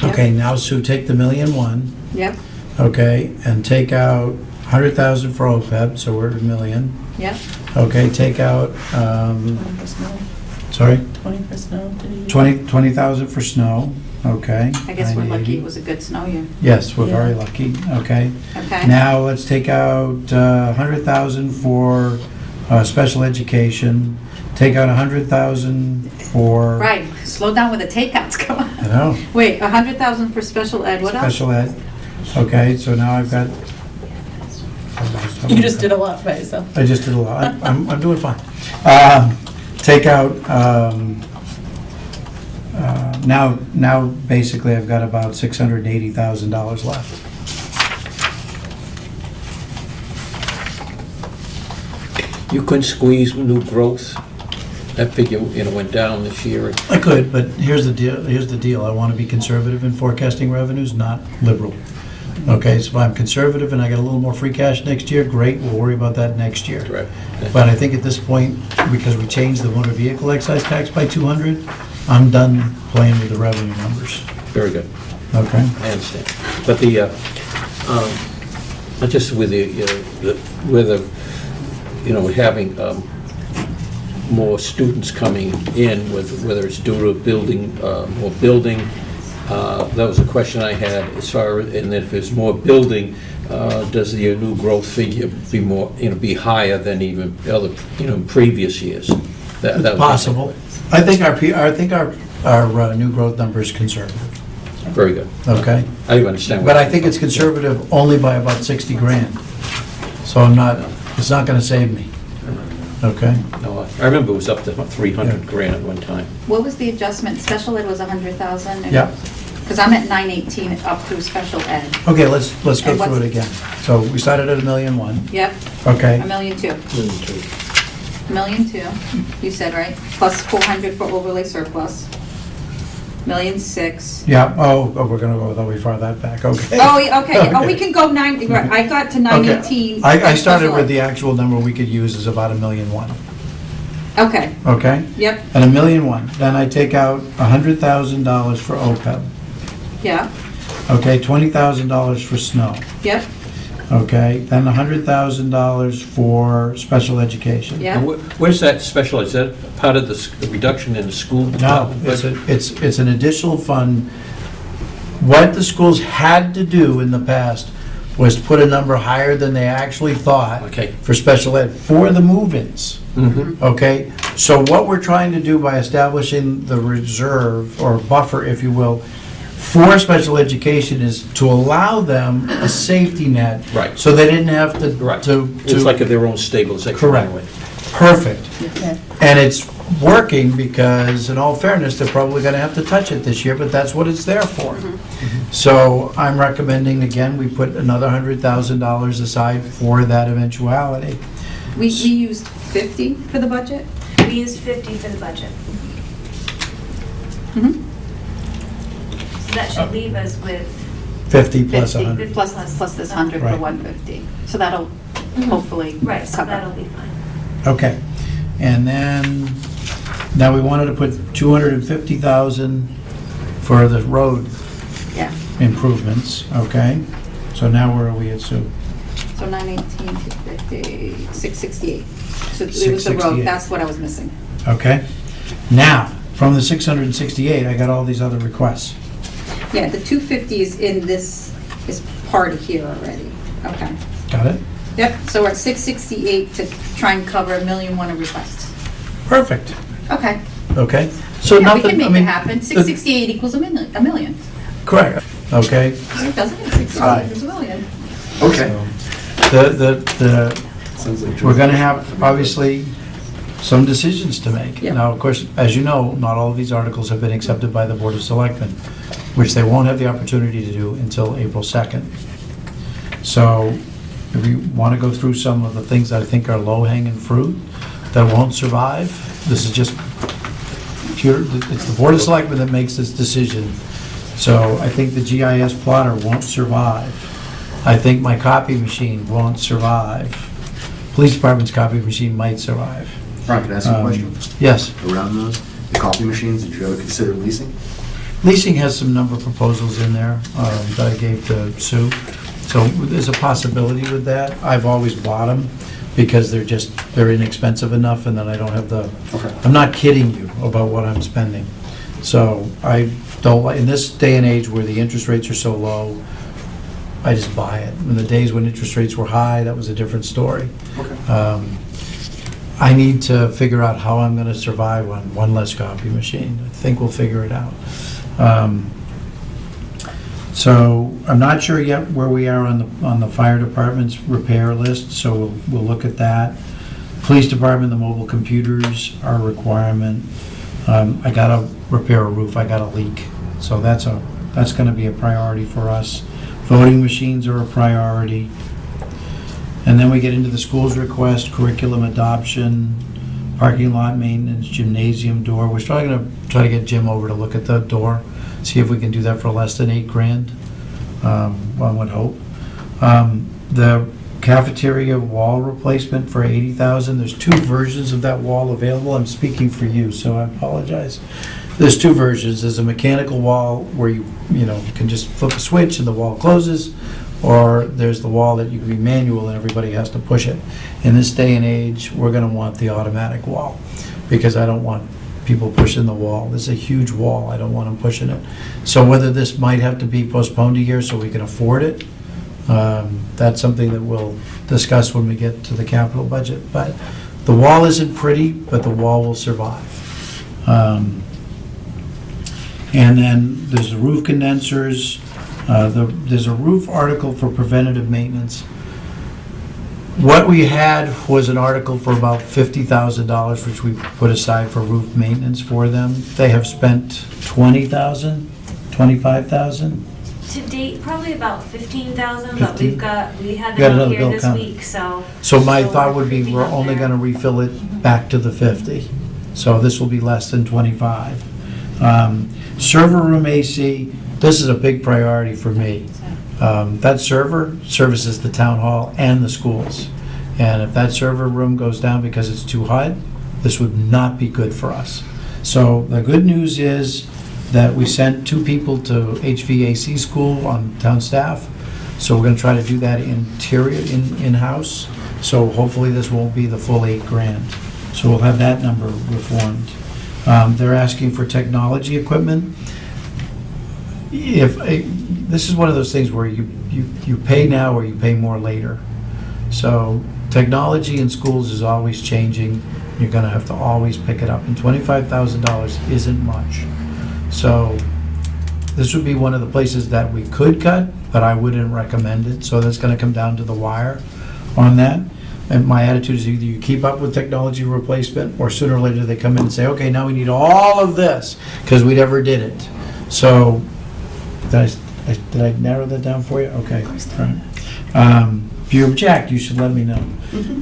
Okay, now Sue, take the 1,000,001, yep, okay, and take out 100,000 for OPEB, so we're at 1,000,000. yep, Okay, take out, 20 for snow. sorry, 20 for snow. Did you- 20,000 for snow, okay. I guess we're lucky 980. it was a good snow year. Yes, we're very Yeah. lucky, okay. Okay, Now, let's take out 100,000 for special education, take out 100,000 for... right, slow down with the takeouts, come on. I know, Wait, 100,000 for special ed, what else? special ed. Okay, so now I've got... You just did a lot by yourself. I just did a lot. I'm doing fine. Take out, now basically I've got about $680,000 left. You couldn't squeeze new growth? That figure, went down this year. I could, but here's the deal. I want to be conservative in forecasting revenues, not liberal. Okay, so if I'm conservative and I get a little more free cash next year, great, we'll worry about that next year. Right. But I think at this point, because we changed the motor vehicle excise tax by 200, I'm done playing with the revenue numbers. Very good. Okay? I understand. But just with having more students coming in, whether it's due to building, more building, that was a question I had as far as, and if there's more building, does the new growth figure be more, be higher than even other, previous years? That was Possible. I think our new growth number is conservative, Very good. okay? I understand. But I think it's conservative only by about 60 grand. So it's not gonna save me, okay? No, I remember it was up to 300 grand at one time. What was the adjustment? Special ed was 100,000? Yeah. Because I'm at 918 up through special ed. Okay, let's go And through what's- it again. So we started at 1,000,001, Yep, okay? $1,200,000. $1,200,000, you said, right? Plus 400 for overlay surplus. $1,600,000. Yeah, we're gonna go that way far that back, okay. Oh, yeah, okay, oh, we can go right, I got to 918. Okay. I started special with ed. the actual number we could use is about 1,000,001, Okay, okay? yep, At 1,000,001, then I take out $100,000 for OPEB, yeah, okay? $20,000 for snow, yep, okay? Then $100,000 for special education. And yep. where's that special, is that part of the reduction in the school No, department? it's an additional fund. What the schools had to do in the past was put a number higher than they actually thought Okay. for special ed, for the move-ins, Mhm. okay? So what we're trying to do by establishing the reserve, or buffer, if you will, for special education is to allow them a safety net. Right. So they didn't have to. Right. to- It's like their own stabilization. Correct. anyway. Perfect. Okay. And it's working because, in all fairness, they're probably going to have to touch it this year, but that's what it's there for. So I'm recommending, again, we put another $100,000 aside for that eventuality. We used 50 for the budget? We used 50 for the budget. Mhm. So that should leave us with 50 plus 50 100. plus this 100 for Right. 150. So that'll hopefully right, so cover. that'll be fine. Okay. And then, now we wanted to put 250,000 for the road Yeah, improvements, okay? So now where are we at, Sue? so 918, 250, 668. So it was the 668. road, that's what I was missing. Okay? Now, from the 668, I got all these other requests. Yeah, the 250 is in this, is part of here already. Okay. Got it? Yep, so we're at 668 to try and cover $1.1 million of requests. Perfect. Okay. Okay? So Yeah, we nothing, can I make it mean, happen. 668 equals a million. correct, okay? It doesn't, 668 equals a million. Okay. Sounds like We're gonna have, obviously, some decisions to make. Yeah. Now, of course, as you know, not all of these articles have been accepted by the Board of Selectmen, which they won't have the opportunity to do until April 2nd. So, if you want to go through some of the things that I think are low-hanging fruit that won't survive, this is just pure, it's the Board of Selectmen that makes this decision. So I think the GIS plotter won't survive. I think my copy machine won't survive. Police Department's copy machine might survive. Ron, can I ask you a question? Yes. Around those, the coffee machines, did you ever consider leasing? Leasing has some number of proposals in there that I gave to Sue. So there's a possibility with that. I've always bought them because they're inexpensive enough and then I don't have the, Okay. I'm not kidding you about what I'm spending. So I don't, in this day and age where the interest rates are so low, I just buy it. In the days when interest rates were high, that was a different story. Okay. I need to figure out how I'm gonna survive on one less copy machine. I think we'll figure it out. So I'm not sure yet where we are on the fire department's repair list, so we'll look at that. Police department, the mobile computers are a requirement. I gotta repair a roof, I got a leak, so that's gonna be a priority for us. Voting machines are a priority. And then we get into the school's request, curriculum adoption, parking lot maintenance, gymnasium door. We're trying to try to get Jim over to look at the door, see if we can do that for less than $8,000, one would hope. The cafeteria wall replacement for $80,000. There's two versions of that wall available. I'm speaking for you, so I apologize. There's two versions. There's a mechanical wall where you can just flip a switch and the wall closes, or there's the wall that you can be manual and everybody has to push it. In this day and age, we're gonna want the automatic wall, because I don't want people pushing the wall. This is a huge wall, I don't want them pushing it. So whether this might have to be postponed a year so we can afford it, that's something that we'll discuss when we get to the capital budget. But the wall isn't pretty, but the wall will survive. And then there's the roof condensers. There's a roof article for preventative maintenance. What we had was an article for about $50,000, which we put aside for roof maintenance for them. They have spent $20,000, $25,000. To date, probably about 15,000, but 15? we had Got them out another here bill this coming. week, so. So my so thought would be, creeping we're up only there. gonna refill it back to the 50. So this will be less than 25. Server room AC, this is a big priority for me. That server services the town hall and the schools. And if that server room goes down because it's too hot, this would not be good for us. So the good news is that we sent 2 people to HVAC school on town staff. So we're gonna try to do that in-house. So hopefully this won't be the full $8,000. So we'll have that number reformed. They're asking for technology equipment. This is one of those things where you pay now or you pay more later. So technology in schools is always changing. You're gonna have to always pick it up, and $25,000 isn't much. So this would be one of the places that we could cut, but I wouldn't recommend it. So that's gonna come down to the wire on that. And my attitude is either you keep up with technology replacement, or sooner or later they come in and say, okay, now we need all of this, because we never did it. So Did I narrow that down for you? Okay. All right. If you object, you should let me know.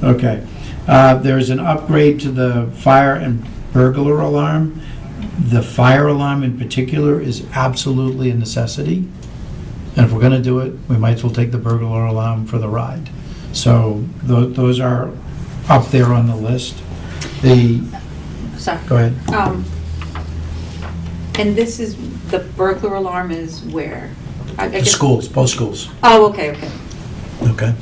Okay. There's an upgrade to the fire and burglar alarm. The fire alarm in particular is absolutely a necessity. And if we're going to do it, we might as well take the burglar alarm for the ride. So those are up there on the list. Sorry. Go ahead. And this is, the burglar alarm is where? I The guess- schools, both schools. Oh, okay. Okay.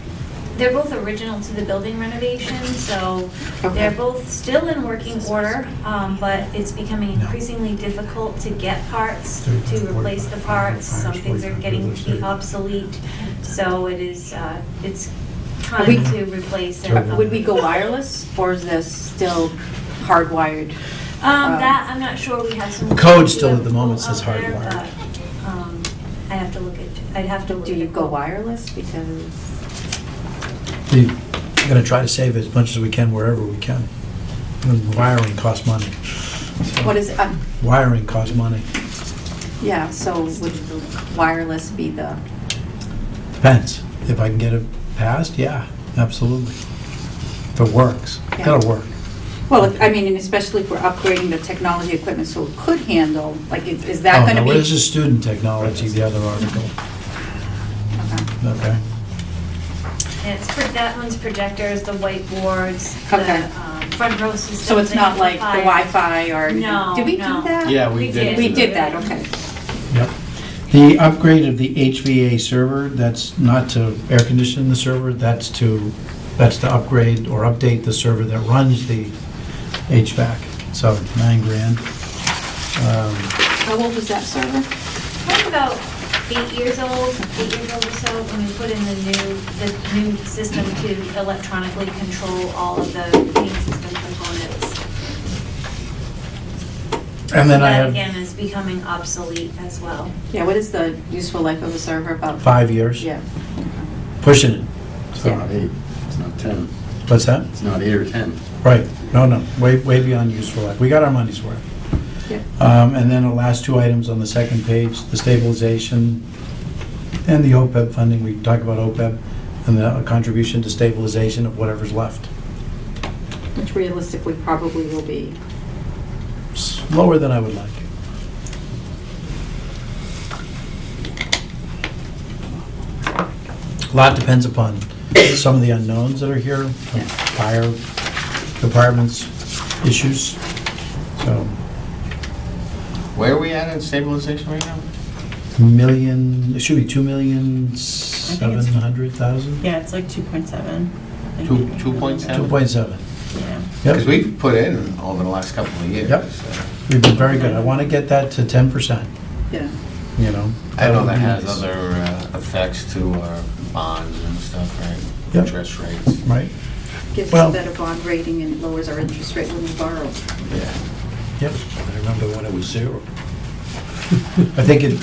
They're both original to the building renovation, so Okay. they're both still in working order, but it's becoming increasingly difficult to get parts, to replace the parts. Some things are getting to be obsolete, so it's time to replace it. Would we go wireless, or is this still hardwired? That, I'm not sure, we have some. The code still at the moment says out there, hardwired. but, I'd have to look at. Do you go wireless? Because We're going to try to save as much as we can wherever we can. And wiring costs money. what is it? Wiring costs money. Yeah, so would wireless be the, Depends. If I can get it passed, yeah, absolutely. If it works, Yeah. it'll work. well, I mean, and especially if we're upgrading the technology equipment so it could handle, like, is that Oh, going to no, be? this is student technology, the other article. Okay. Okay. And that one's projectors, the whiteboards, Okay. the front row system. So it's not like the Wi-Fi or? No, Did we no. do that? Yeah, we did. We did that, okay. Yep. The upgrade of the HVA server, that's not to air condition the server, that's to upgrade or update the server that runs the HVAC. So $9,000. How old is that server? Probably about 8 years old or so, when we put in the new system to electronically control all of the heating system components. And then I That have again is becoming obsolete as well. Yeah, what is the useful life of a server about? 5 years, Yeah. pushing it. It's not 8, it's not 10. What's that? It's not 8 or 10. Right, no, way beyond useful life. We got our money's worth. Yeah. And then the last two items on the second page, the stabilization and the OPEB funding. We talk about OPEB and the contribution to stabilization of whatever's left. Which realistically probably will be. Lower than I would like. A lot depends upon some of the unknowns that are here, fire departments, issues, so. Where are we at in stabilization right now? It should be 2,700,000? Yeah, it's like 2.7. 2.7? 2.7. Yeah. Because Yep, we've put in over the last couple of years. Yep. we've been very good. I want to get that to 10%, Yeah. you know. I know would that be has nice. other effects to our bonds and stuff, right? Yep. Interest rates. Right, Gives Well- us a better bond rating and lowers our interest rate when we borrow. Yeah. yep. I remember when it was 0. I think it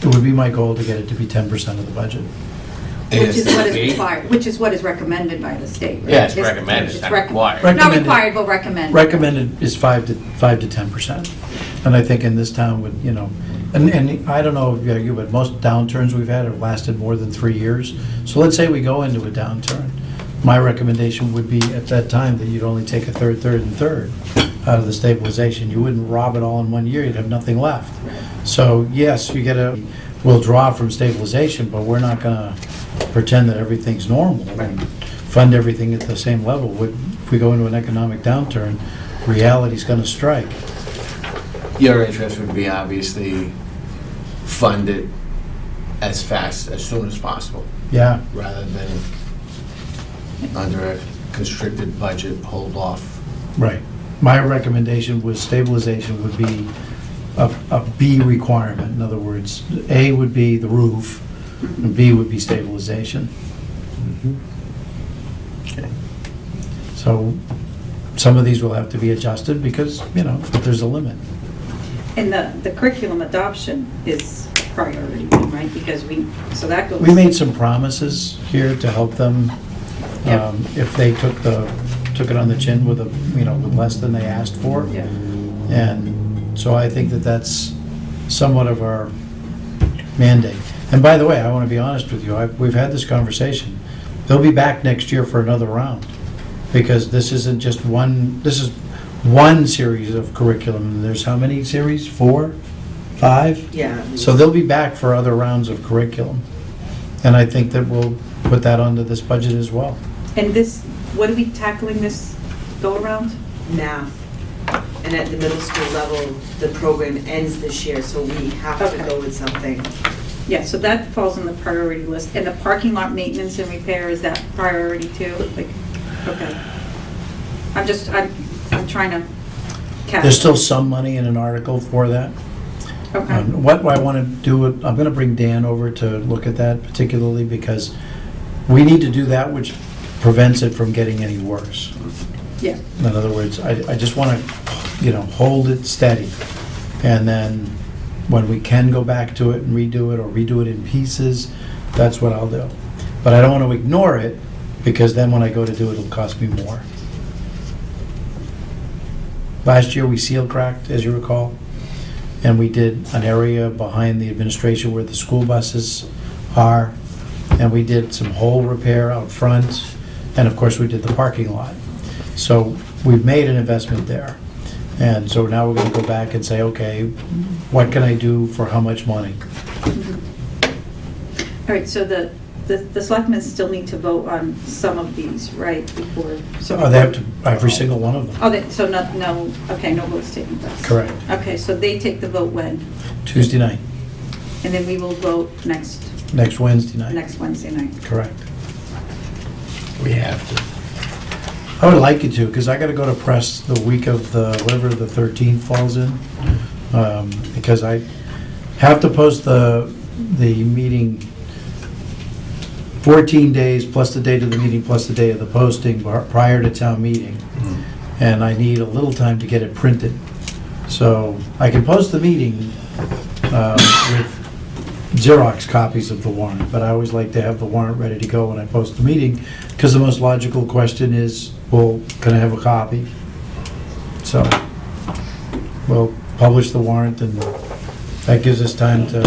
would be my goal to get it to be 10% of the budget. Which is what is ASAP. required, which is what is recommended by the state, right? Yeah, it's recommended, it's not required. Not Recommended. required, but recommended. Recommended is 5 to 10%. And I think in this town would, you know, and I don't know, you, but most downturns we've had have lasted more than 3 years. So let's say we go into a downturn. My recommendation would be at that time that you'd only take a third, and third out of the stabilization. You wouldn't rob it all in 1 year, you'd have nothing left. So yes, we'll draw from stabilization, but we're not gonna pretend that everything's normal and fund everything at the same level. If we go into an economic downturn, reality's gonna strike. Your interest would be obviously fund it as fast, as soon as possible, Yeah, rather than under a constricted budget, hold off. right. My recommendation was stabilization would be a B requirement. In other words, A would be the roof, and B would be stabilization. Okay. So some of these will have to be adjusted because, you know, there's a limit. And the curriculum adoption is priority, right? Because so that goes. We made some promises here to help them, Yep. if they took it on the chin with with less than they asked for. Yeah. And so I think that that's somewhat of our mandate. And by the way, I want to be honest with you, we've had this conversation. They'll be back next year for another round, because this isn't just one, this is one series of curriculum. There's how many series? 4? 5? Yeah. So they'll be back for other rounds of curriculum. And I think that we'll put that onto this budget as well. And this, what are we tackling this go-around? Math. And at the middle school level, the program ends this year, so we have to Okay. go with something. Yeah, so that falls on the priority list. And the parking lot maintenance and repair, is that priority too? Like, okay. I'm trying to catch. There's still some money in an article for that. Okay. What I want to do, I'm going to bring Dan over to look at that particularly, because we need to do that which prevents it from getting any worse. Yeah. In other words, I just want to, hold it steady. And then when we can go back to it and redo it, or redo it in pieces, that's what I'll do. But I don't want to ignore it, because then when I go to do it, it'll cost me more. Last year, we seal cracked, as you recall, and we did an area behind the administration where the school buses are, and we did some hole repair out front, and of course, we did the parking lot. So we've made an investment there. And so now we're going to go back and say, okay, what can I do for how much money? All right, so the selectmen still need to vote on some of these, right, before? So they have to, every single one of them. Oh, so no, okay, no votes taking place? Correct. Okay, so they take the vote when? Tuesday night, And then we will vote next next Wednesday night. Wednesday night. Correct. We have to. I would like you to, because I got to go to press the week of whatever the 13th falls in, because I have to post the meeting 14 days plus the date of the meeting plus the day of the posting prior to town meeting. And I need a little time to get it printed. So I can post the meeting with Xerox copies of the warrant, but I always like to have the warrant ready to go when I post the meeting, because the most logical question is, well, can I have a copy? So we'll publish the warrant, and that gives us time to,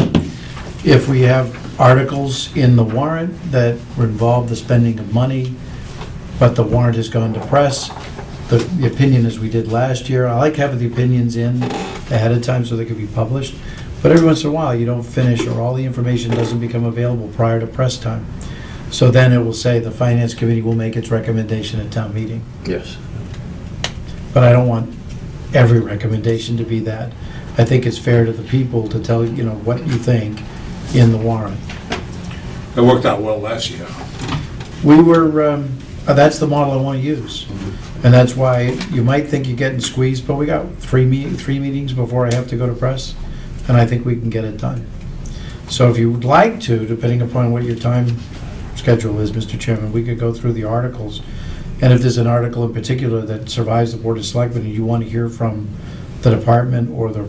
if we have articles in the warrant that involve the spending of money, but the warrant has gone to press, the opinion as we did last year. I like having the opinions in ahead of time so they can be published, but every once in a while you don't finish, or all the information doesn't become available prior to press time. So then it will say the finance committee will make its recommendation at town meeting. Yes. But I don't want every recommendation to be that. I think it's fair to the people to tell, what you think in the warrant. It worked out well last year. We were, that's the model I want to use. And that's why you might think you're getting squeezed, but we got three meetings before I have to go to press, and I think we can get it done. So if you would like to, depending upon what your time schedule is, Mr. Chairman, we could go through the articles. And if there's an article in particular that survives the Board of Selectmen and you want to hear from the department or the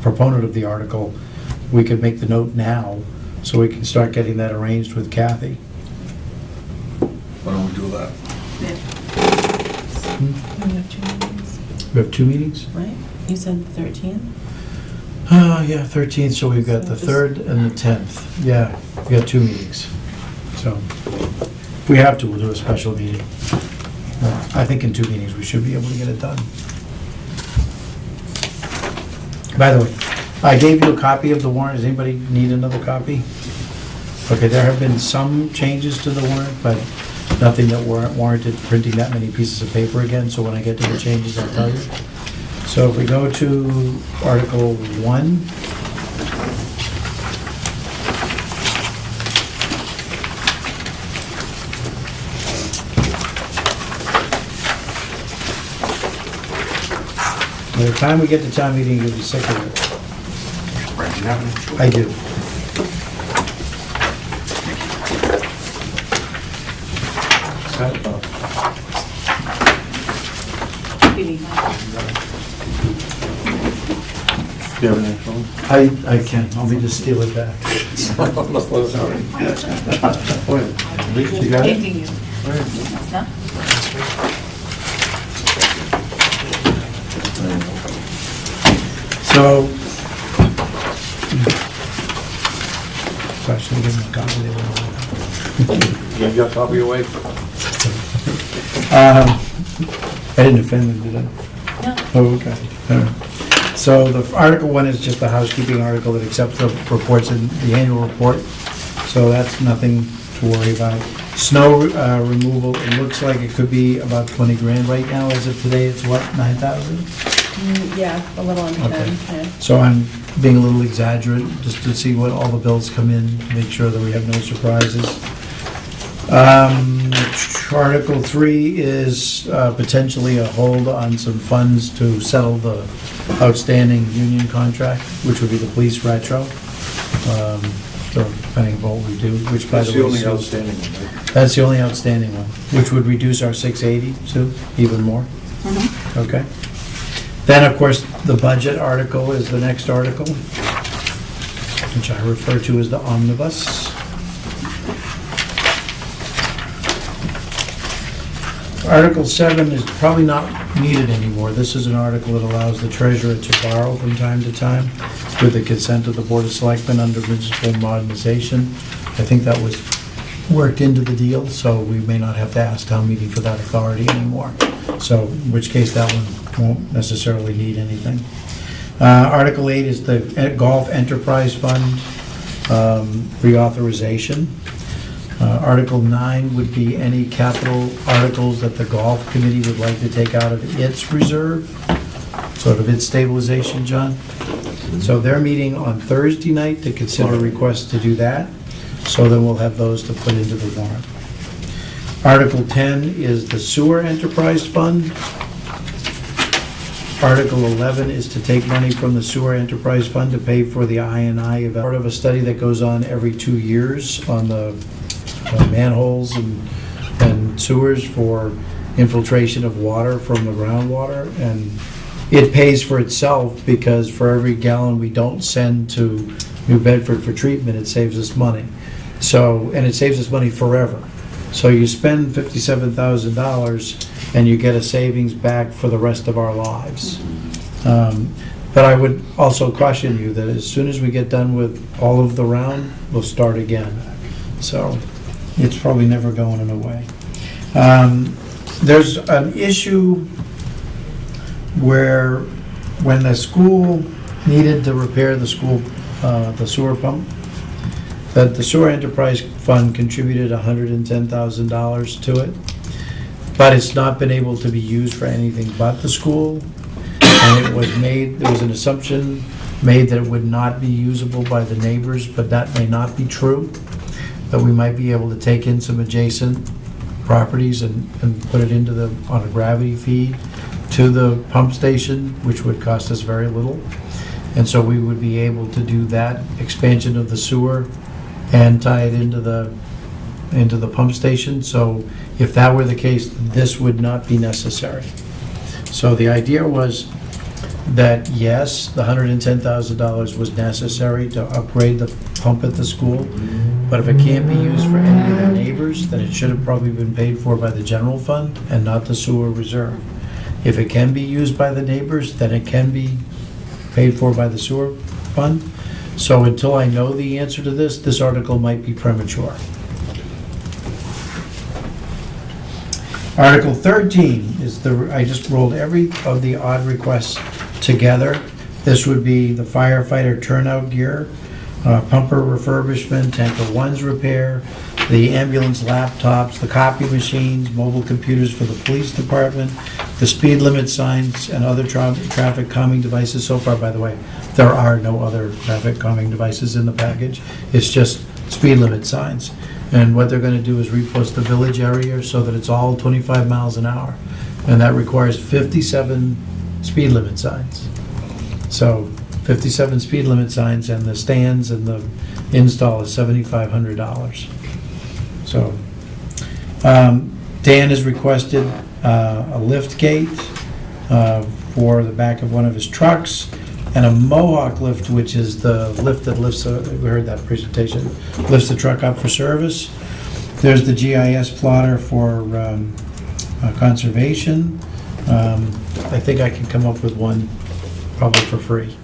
proponent of the article, we could make the note now so we can start getting that arranged with Kathy. Why don't we do that? We have 2 meetings, We have 2 meetings? right? You said 13th? Yeah, 13th, so we've got the 3rd and the 10th. Yeah, we got 2 meetings. So if we have to, we'll do a special meeting. I think in 2 meetings, we should be able to get it done. By the way, I gave you a copy of the warrant. Does anybody need another copy? Okay, there have been some changes to the warrant, but nothing that warranted printing that many pieces of paper again, so when I get to the changes, I'll tell you. So if we go to Article 1, by the time we get to town meeting, you'll be sick of it. Brad, do you have any? I do. Do you have an phone? I can. Let me just steal it back. You got it? So, So we'll give them a copy. They won't. You got a copy away? I didn't offend them, did I? No. Oh, okay. All right. So the Article 1 is just a housekeeping article that accepts the reports in the annual report. So that's nothing to worry about. Snow removal, it looks like it could be about 20 grand right now. As of today, it's what, 9,000? Yeah, a little under Okay. 10, yeah. So I'm being a little exaggerate, just to see what all the bills come in, to make sure that we have no surprises. Article 3 is potentially a hold on some funds to settle the outstanding union contract, which would be the police retro. So depending on what we do, which by That's the the way... only Sue, outstanding one, right? That's the only outstanding one, which would reduce our 680, Sue, even more. Okay. Then, of course, the budget article is the next article, which I refer to as the omnibus. Article 7 is probably not needed anymore. This is an article that allows the treasurer to borrow from time to time with the consent of the Board of Selectmen under municipal modernization. I think that was worked into the deal, so we may not have to ask town meeting for that authority anymore. So, in which case that one won't necessarily need anything. Article 8 is the Golf Enterprise Fund reauthorization. Article 9 would be any capital articles that the golf committee would like to take out of its reserve, sort of its stabilization, John. So they're meeting on Thursday night to consider requests to do that, so then we'll have those to put into the warrant. Article 10 is the Sewer Enterprise Fund. Article 11 is to take money from the Sewer Enterprise Fund to pay for the I&I, part of a study that goes on every 2 years on the manholes and sewers for infiltration of water from the groundwater. And it pays for itself because for every gallon we don't send to New Bedford for treatment, it saves us money. So, and it saves us money forever. So you spend $57,000 and you get a savings back for the rest of our lives. But I would also caution you that as soon as we get done with all of the round, we'll start again. So it's probably never going away. There's an issue where when the school needed to repair the school, the sewer pump, that the Sewer Enterprise Fund contributed $110,000 to it, but it's not been able to be used for anything but the school. And it was made, there was an assumption made that it would not be usable by the neighbors, but that may not be true. That we might be able to take in some adjacent properties and put it into the, on a gravity feed to the pump station, which would cost us very little. And so we would be able to do that expansion of the sewer and tie it into the pump station. So if that were the case, this would not be necessary. So the idea was that, yes, the $110,000 was necessary to upgrade the pump at the school, but if it can't be used for any of their neighbors, then it should have probably been paid for by the general fund and not the sewer reserve. If it can be used by the neighbors, then it can be paid for by the sewer fund. So until I know the answer to this, this article might be premature. Article 13 is I just rolled every of the odd requests together. This would be the firefighter turnout gear, pumper refurbishment, tanker one's repair, the ambulance laptops, the copy machines, mobile computers for the police department, the speed limit signs, and other traffic calming devices. So far, by the way, there are no other traffic calming devices in the package. It's just speed limit signs. And what they're going to do is repost the village area so that it's all 25 miles an hour. And that requires 57 speed limit signs. So 57 speed limit signs, and the stands and the install is $7,500. So Dan has requested a lift gate for the back of one of his trucks, and a Mohawk lift, which is the lift that lifts, we heard that presentation, lifts the truck up for service. There's the GIS plotter for conservation. I think I can come up with one probably for free.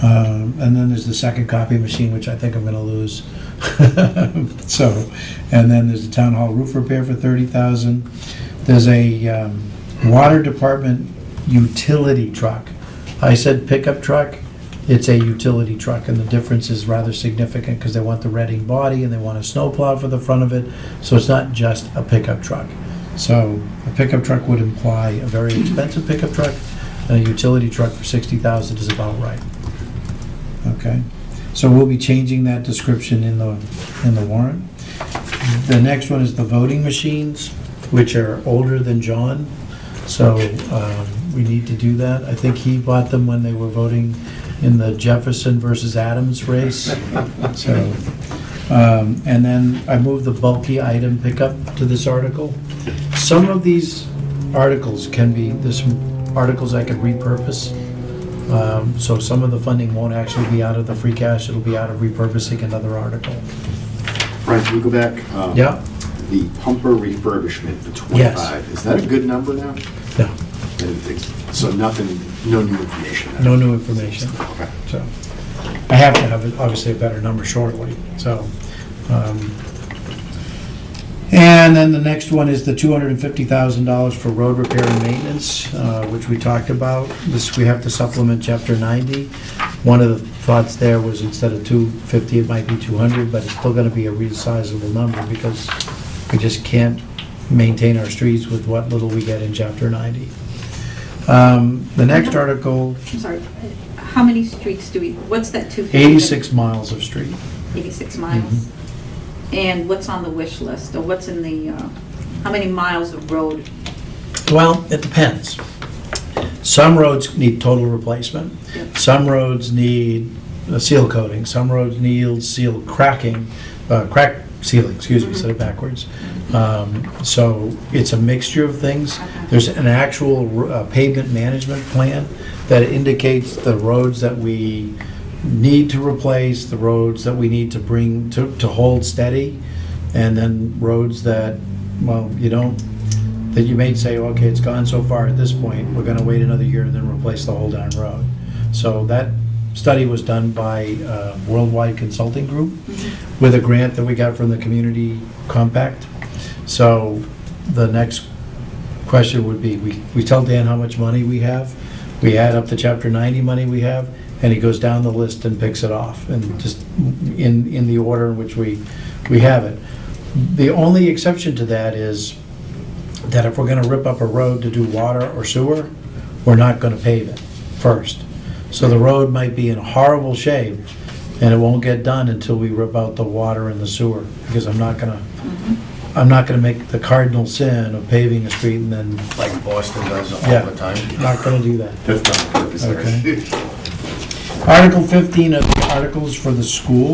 And then there's the second copy machine, which I think I'm gonna lose. So, and then there's the town hall roof repair for 30,000. There's a water department utility truck. I said pickup truck, it's a utility truck, and the difference is rather significant because they want the Reading body and they want a snowplow for the front of it, so it's not just a pickup truck. So a pickup truck would imply a very expensive pickup truck, and a utility truck for 60,000 is about right. Okay, so we'll be changing that description in the warrant. The next one is the voting machines, which are older than John, so we need to do that. I think he bought them when they were voting in the Jefferson versus Adams race. So, and then I moved the bulky item pickup to this article. Some of these articles can be, there's some articles I could repurpose. So some of the funding won't actually be out of the free cash, it'll be out of repurposing another article. Brian, can we go back? Yeah? The pumper refurbishment for 25, Yes. is that a good number now? No, So nothing, no new information? no new information. Okay. So I have to have, obviously, a better number shortly, so. And then the next one is the $250,000 for road repair and maintenance, which we talked about. This, we have to supplement Chapter 90. One of the thoughts there was instead of 250, it might be 200, but it's still gonna be a real sizable number because we just can't maintain our streets with what little we get in Chapter 90. The next article, I'm sorry, how many streets do we, what's that 250? 86 miles of street. 86 miles. And what's on the wish list, or what's in the, how many miles of road? Well, it depends. Some roads need total replacement. Yep. Some roads need seal coating. Some roads need seal cracking, crack sealing, excuse me, said it backwards. So it's a mixture of things. There's an actual pavement management plan that indicates the roads that we need to replace, the roads that we need to bring to hold steady, and then roads that, well, you don't, that you may say, okay, it's gone so far at this point, we're gonna wait another year and then replace the whole darn road. So that study was done by Worldwide Consulting Group with a grant that we got from the Community Compact. So the next question would be, we tell Dan how much money we have, we add up the Chapter 90 money we have, and he goes down the list and picks it off, and just in the order in which we have it. The only exception to that is that if we're gonna rip up a road to do water or sewer, we're not gonna pave it first. So the road might be in horrible shape, and it won't get done until we rip out the water and the sewer, because I'm not gonna make the cardinal sin of paving a street and then, Like Boston does Yeah. all the time. not gonna do that. That's not the purpose there. Okay. Article 15 are the articles for the school,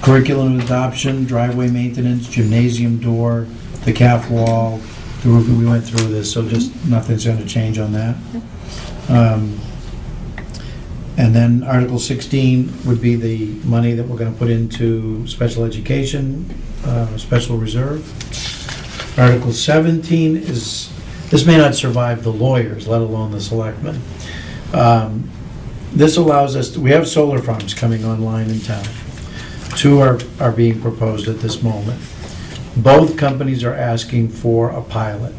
curriculum adoption, driveway maintenance, gymnasium door, the calf wall, the roof. We went through this, so just nothing's going to change on that. And then Article 16 would be the money that we're going to put into special education, special reserve. Article 17 is, this may not survive the lawyers, let alone the selectmen. This allows us, we have solar farms coming online in town. 2 are being proposed at this moment. Both companies are asking for a pilot.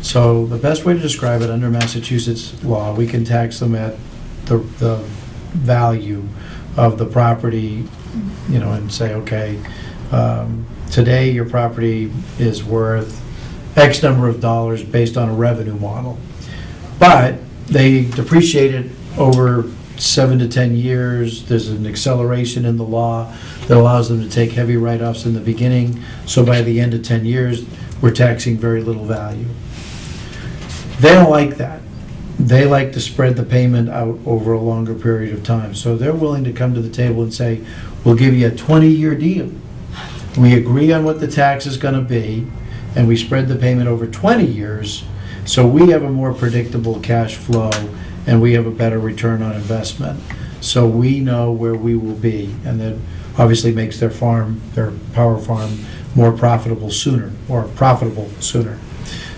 So the best way to describe it, under Massachusetts law, we can tax them at the value of the property, you know, and say, okay, today your property is worth X number of dollars based on a revenue model. But they depreciate it over 7 to 10 years. There's an acceleration in the law that allows them to take heavy write-offs in the beginning. So by the end of 10 years, we're taxing very little value. They don't like that. They like to spread the payment out over a longer period of time. So they're willing to come to the table and say, we'll give you a 20-year deal. We agree on what the tax is going to be, and we spread the payment over 20 years, so we have a more predictable cash flow and we have a better return on investment. So we know where we will be, and that obviously makes their farm, their power farm, more profitable sooner,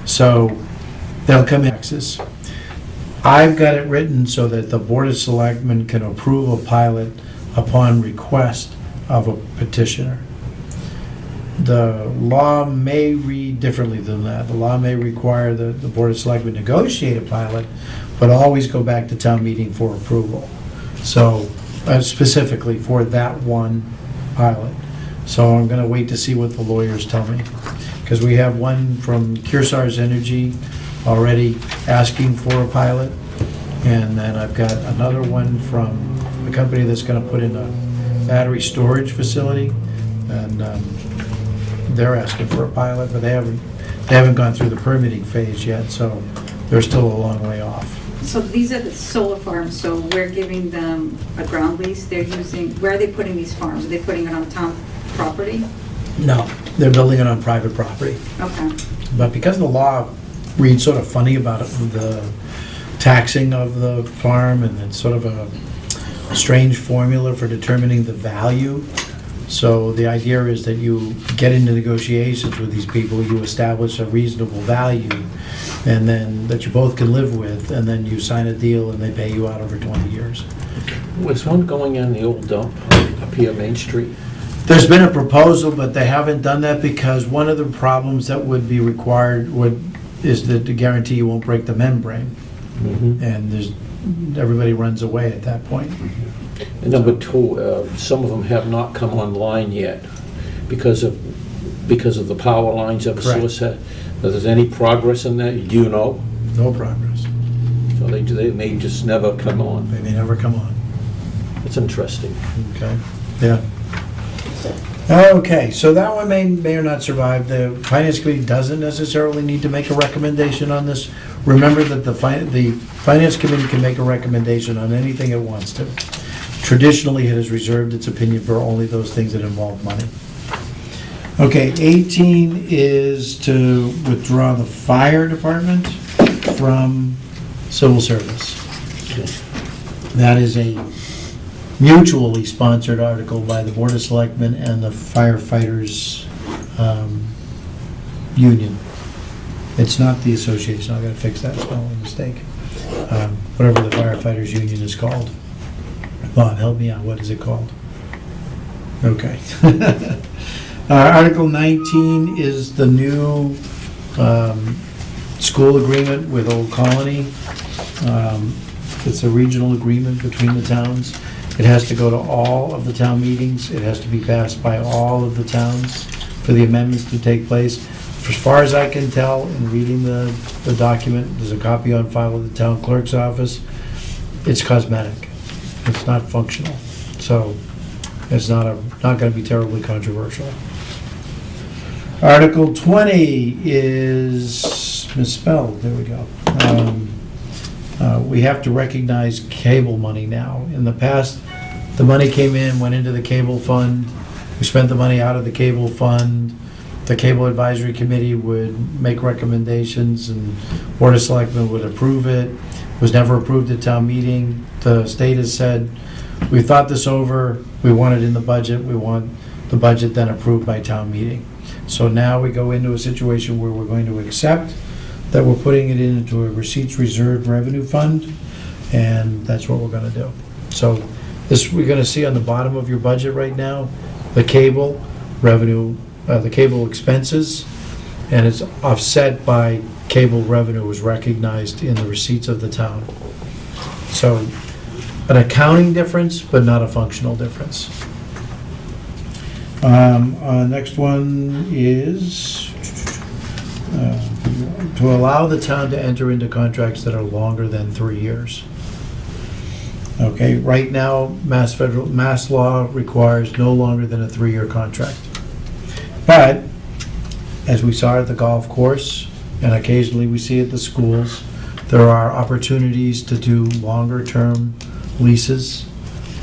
So they'll come in taxes. I've got it written so that the Board of Selectmen can approve a pilot upon request of a petitioner. The law may read differently than that. The law may require the Board of Selectmen negotiate a pilot, but always go back to town meeting for approval. So, specifically for that one pilot. So I'm gonna wait to see what the lawyers tell me. Because we have one from Kearsarge Energy already asking for a pilot. And then I've got another one from a company that's gonna put in a battery storage facility. And they're asking for a pilot, but they haven't gone through the permitting phase yet, so they're still a long way off. So these are the solar farms, so we're giving them a ground lease, they're using, where are they putting these farms? Are they putting it on town property? No, they're building it on private property. Okay. But because the law reads sort of funny about it, the taxing of the farm, and it's sort of a strange formula for determining the value. So the idea is that you get into negotiations with these people, you establish a reasonable value, and then that you both can live with, and then you sign a deal and they pay you out over 20 years. Was one going in the old dump up here, Main Street? There's been a proposal, but they haven't done that because one of the problems that would be required is that to guarantee you won't break the membrane. Mhm. And everybody runs away at that point. And number two, some of them have not come online yet because of the power lines ever Correct. source set. If there's any progress in that, do you know? No progress. So they may just never come on. They may never come on. It's interesting. Okay, yeah. Okay, so that one may or not survive. The Finance Committee doesn't necessarily need to make a recommendation on this. Remember that the Finance Committee can make a recommendation on anything it wants to. Traditionally, it has reserved its opinion for only those things that involve money. Okay, 18 is to withdraw the fire department from civil service. That is a mutually sponsored article by the Board of Selectmen and the firefighters union. It's not the association, I've got to fix that spelling mistake. Whatever the firefighters union is called. Bob, help me out, what is it called? Okay. Article 19 is the new school agreement with Old Colony. It's a regional agreement between the towns. It has to go to all of the town meetings. It has to be passed by all of the towns for the amendments to take place. As far as I can tell, in reading the document, there's a copy on file at the town clerk's office. It's cosmetic. It's not functional. So it's not going to be terribly controversial. Article 20 is misspelled. There we go. We have to recognize cable money now. In the past, the money came in, went into the cable fund. We spent the money out of the cable fund. The Cable Advisory Committee would make recommendations and Board of Selectmen would approve it. It was never approved at town meeting. The state has said, we thought this over, we want it in the budget, we want the budget then approved by town meeting. So now we go into a situation where we're going to accept that we're putting it into a receipts reserved revenue fund, and that's what we're gonna do. So this, we're gonna see on the bottom of your budget right now, the cable revenue, the cable expenses, and it's offset by cable revenue was recognized in the receipts of the town. So an accounting difference, but not a functional difference. Next one is to allow the town to enter into contracts that are longer than 3 years. Okay, right now, mass law requires no longer than a 3-year contract. But, as we saw at the golf course, and occasionally we see at the schools, there are opportunities to do longer-term leases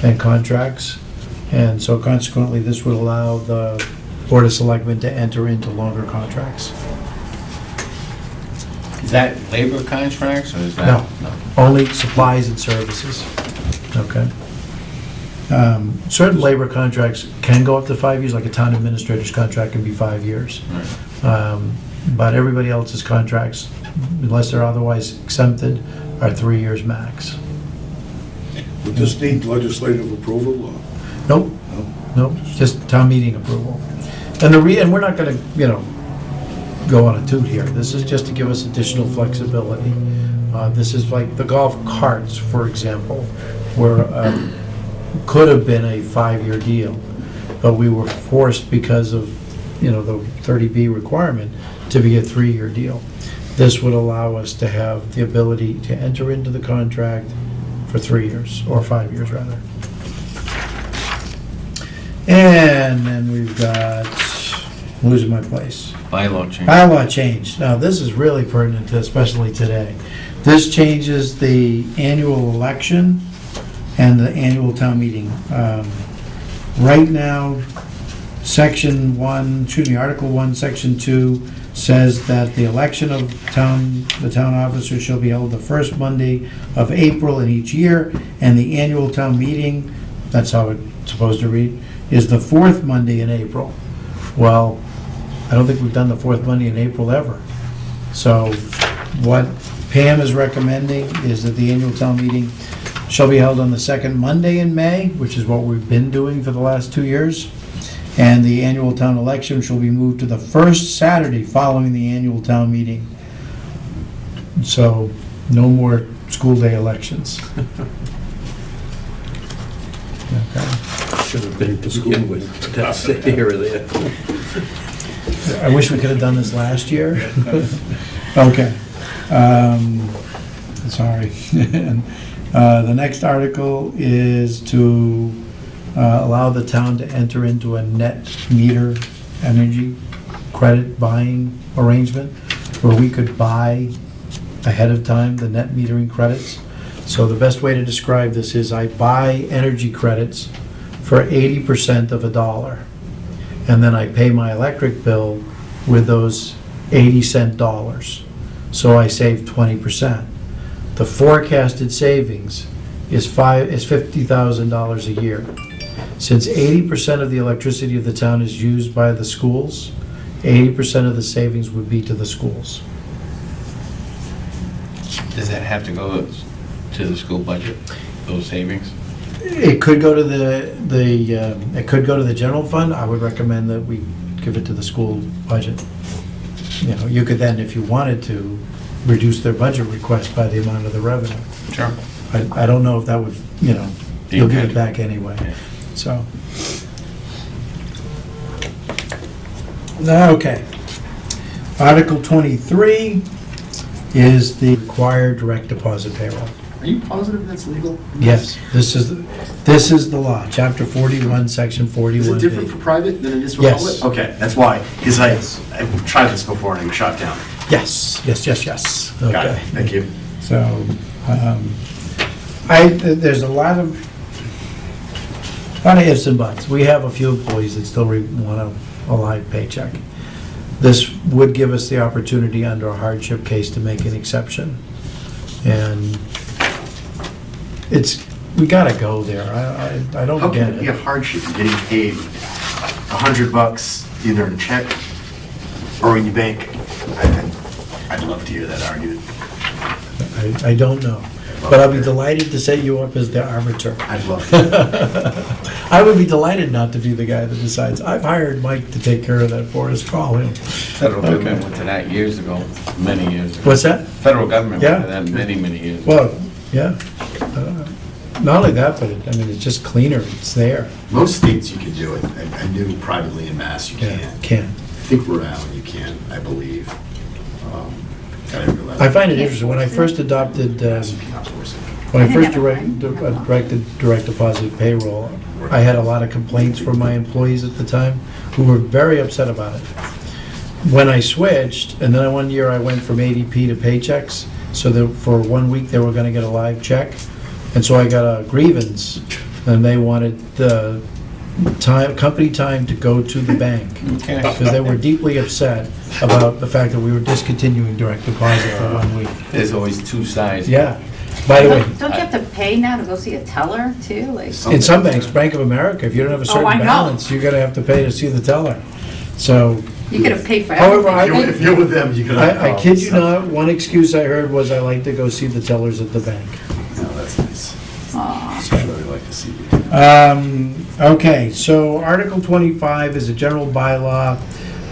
and contracts. And so consequently, this would allow the Board of Selectmen to enter into longer contracts. Is that labor contracts or is that? No, only supplies and services. Okay. Certain labor contracts can go up to 5 years, like a town administrator's contract can be 5 years. Right. but everybody else's contracts, unless they're otherwise exempted, are 3 years max. Would this need legislative approval or? Nope, nope, just town meeting approval. And and we're not gonna, go on a toot here. This is just to give us additional flexibility. This is like the golf carts, for example, where could have been a 5-year deal, but we were forced because of, the 30B requirement to be a 3-year deal. This would allow us to have the ability to enter into the contract for 3 years, or 5 years rather. And then we've got, losing my place. Bylaw change. Bylaw change. Now, this is really pertinent, especially today. This changes the annual election and the annual town meeting. Right now, Article 1, Section 2 says that the election of the town officers shall be held the first Monday of April in each year, and the annual town meeting, that's how it's supposed to read, is the fourth Monday in April. Well, I don't think we've done the fourth Monday in April ever. So what Pam is recommending is that the annual town meeting shall be held on the second Monday in May, which is what we've been doing for the last 2 years. And the annual town election shall be moved to the first Saturday following the annual town meeting. So no more school day elections. Okay. Should have been to begin with, but that's here or there. I wish we could have done this last year. Okay. Sorry. The next article is to allow the town to enter into a net meter energy credit buying arrangement where we could buy ahead of time the net metering credits. So the best way to describe this is I buy energy credits for 80% of $1, and then I pay my electric bill with those 80-cent dollars. So I save 20%. The forecasted savings is $50,000 a year. Since 80% of the electricity of the town is used by the schools, 80% of the savings would be to the schools. Does that have to go to the school budget, those savings? It could go to it could go to the general fund. I would recommend that we give it to the school budget. You could then, if you wanted to, reduce their budget request by the amount of the revenue. Sure. I don't know if that would, you'll get it back anyway, so. Okay. Article 23 is the required direct deposit payroll. Are you positive that's legal? Yes, this is the law, Chapter 41, Section 41B. Is it different for private than it is for Yes. public? Okay, that's why, because I've tried this before and I'm shot down. Yes. Got it, Okay. thank you. So, there's a lot of ifs and buts. We have a few employees that still want a live paycheck. This would give us the opportunity under a hardship case to make an exception. And we gotta go there. I don't How get can it be a it. hardship in getting paid $100 either in a check or in your bank? I'd love to hear that argument. I don't know. But I'll be delighted to set you up as the arbiter. I'd love to. I would be delighted not to be the guy that decides. I've hired Mike to take care of that for us. Call him. Federal government went to that years ago, many years ago. What's that? Federal government Yeah. went to that many years ago. Well, yeah. Not only that, but it's just cleaner. It's there. Most states you can do it. I knew privately in Mass you Yeah, can. can. I think Rhode Island you can, I believe. I find it interesting. When I first adopted, when I first directed direct deposit payroll, I had a lot of complaints from my employees at the time who were very upset about it. When I switched, and then one year I went from ADP to paychecks, so that for 1 week they were gonna get a live check. And so I got a grievance, and they wanted the company time to go to the bank. Okay. Because they were deeply upset about the fact that we were discontinuing direct deposit for 1 week. There's always two sides. Yeah. By the way, Don't you have to pay now to go see a teller too? Like, in some banks, Bank of America, if you don't have a certain I know. balance, you're gonna have to pay to see the teller. So, You could have paid for However, everything. If you're with them, you can. I kid you not, one excuse I heard was I like to go see the tellers at the bank. No, that's nice. Aw. I'd really like to see you. Okay, so Article 25 is a general bylaw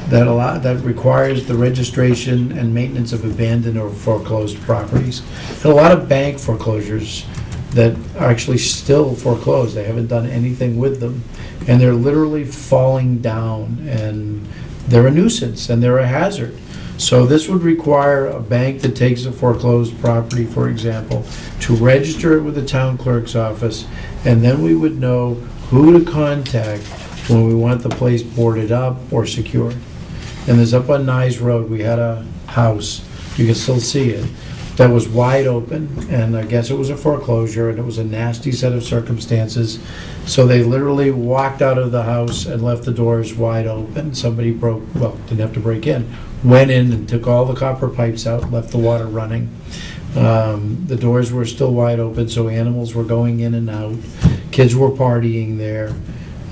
that requires the registration and maintenance of abandoned or foreclosed properties. And a lot of bank foreclosures that are actually still foreclosed, they haven't done anything with them, and they're literally falling down, and they're a nuisance, and they're a hazard. So this would require a bank that takes a foreclosed property, for example, to register it with the town clerk's office, and then we would know who to contact when we want the place boarded up or secured. And there's up on Nye Road, we had a house, you can still see it, that was wide open, and I guess it was a foreclosure, and it was a nasty set of circumstances. So they literally walked out of the house and left the doors wide open. Somebody didn't have to break in, went in and took all the copper pipes out, left the water running. The doors were still wide open, so animals were going in and out. Kids were partying there.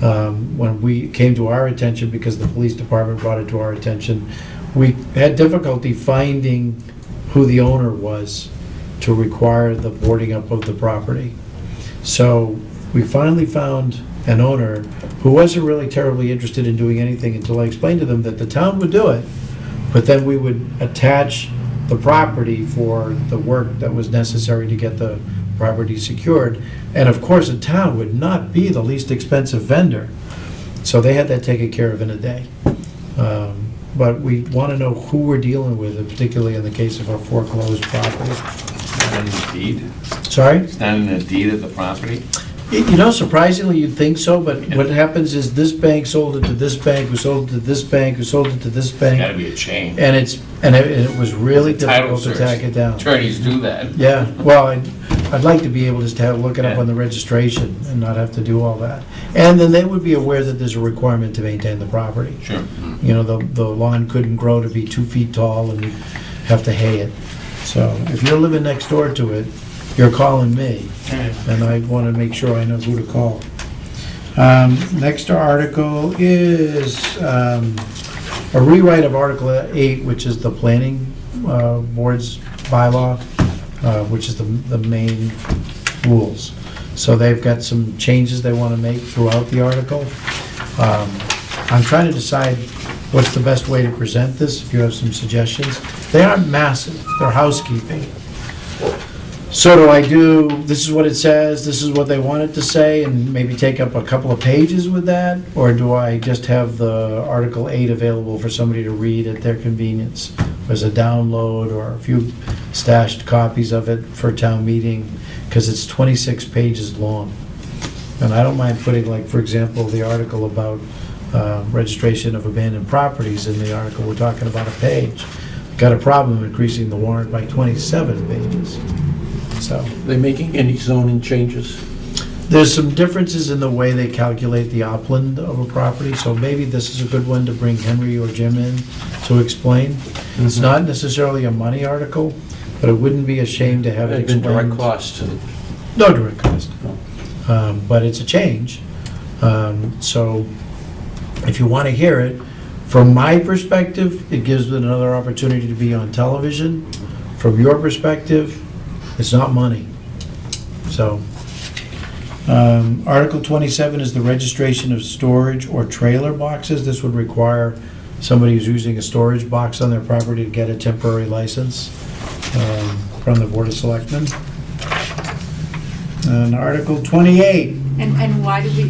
When we came to our attention, because the police department brought it to our attention, we had difficulty finding who the owner was to require the boarding up of the property. So we finally found an owner who wasn't really terribly interested in doing anything until I explained to them that the town would do it, but then we would attach the property for the work that was necessary to get the property secured. And of course, the town would not be the least expensive vendor. So they had that taken care of in a day. But we want to know who we're dealing with, particularly in the case of a foreclosed property. Not in the deed? Sorry? It's not in the deed of the property? You know, surprisingly, you'd think so, but what happens is this bank sold it to this bank, who sold it to this bank, who sold it to this Gotta bank. be a chain. And it was really Title difficult to search. track it down. Attorneys do that. Yeah, well, I'd like to be able just to look it up Yeah. on the registration and not have to do all that. And then they would be aware that there's a requirement to maintain the property. Sure. You know, the lawn couldn't grow to be 2 feet tall and you have to hay it. So if you're living next door to it, you're calling me, and I want to make sure I know who to call. Next article is a rewrite of Article 8, which is the planning board's bylaw, which is the main rules. So they've got some changes they want to make throughout the article. I'm trying to decide what's the best way to present this, if you have some suggestions. They aren't massive, they're housekeeping. So this is what it says, this is what they want it to say, and maybe take up a couple of pages with that? Or do I just have the Article 8 available for somebody to read at their convenience as a download, or a few stashed copies of it for town meeting? Because it's 26 pages long. And I don't mind putting, like, for example, the article about registration of abandoned properties in the article we're talking about a page. Got a problem increasing the warrant by 27 pages. So They making any zoning changes? there's some differences in the way they calculate the upland of a property, so maybe this is a good one to bring Henry or Jim in to explain. It's not necessarily a money article, but it wouldn't be a shame to have it Have been explained. direct cost. No direct cost. But it's a change. So if you want to hear it, from my perspective, it gives it another opportunity to be on television. From your perspective, it's not money. So, Article 27 is the registration of storage or trailer boxes. This would require somebody who's using a storage box on their property to get a temporary license from the Board of Selectmen. And Article 28, And why do we,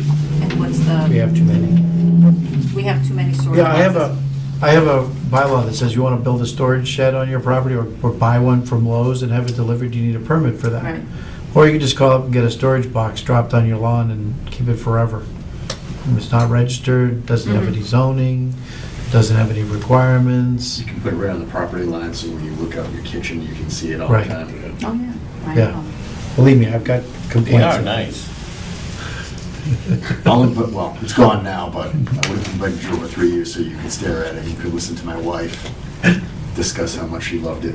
and what's we the, have too many. we have too many storage Yeah, boxes? I have a bylaw that says you want to build a storage shed on your property or buy one from Lowe's and have it delivered, you need a permit for that. Right. Or you can just call up and get a storage box dropped on your lawn and keep it forever. And it's not registered, doesn't have any zoning, doesn't have any requirements. You can put it right on the property line, so when you look out your kitchen, you can see it all Right. the time. Oh, yeah. I Yeah. know. Believe me, I've got They complaints. are nice. Well, it's gone now, but I would have invited you over 3 years so you could stare at it, you could listen to my wife discuss how much she loved it.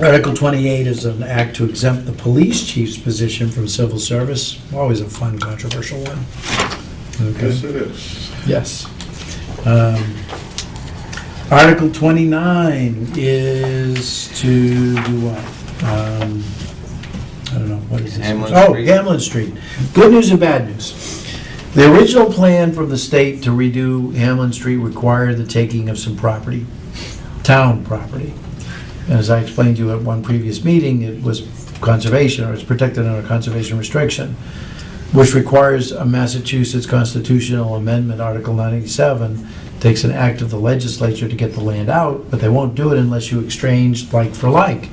Article 28 is an act to exempt the police chief's position from civil service. Always a fun, controversial one. Okay. Yes, it is. Yes. Article 29 is to do what? I don't know, what is this? Hamlin Oh, Street. Hamlin Street. Good news and bad news. The original plan from the state to redo Hamlin Street required the taking of some property, town property. And as I explained to you at one previous meeting, it was conservation, or it's protected under conservation restriction, which requires a Massachusetts constitutional amendment, Article 97, takes an act of the legislature to get the land out, but they won't do it unless you exchange like for like.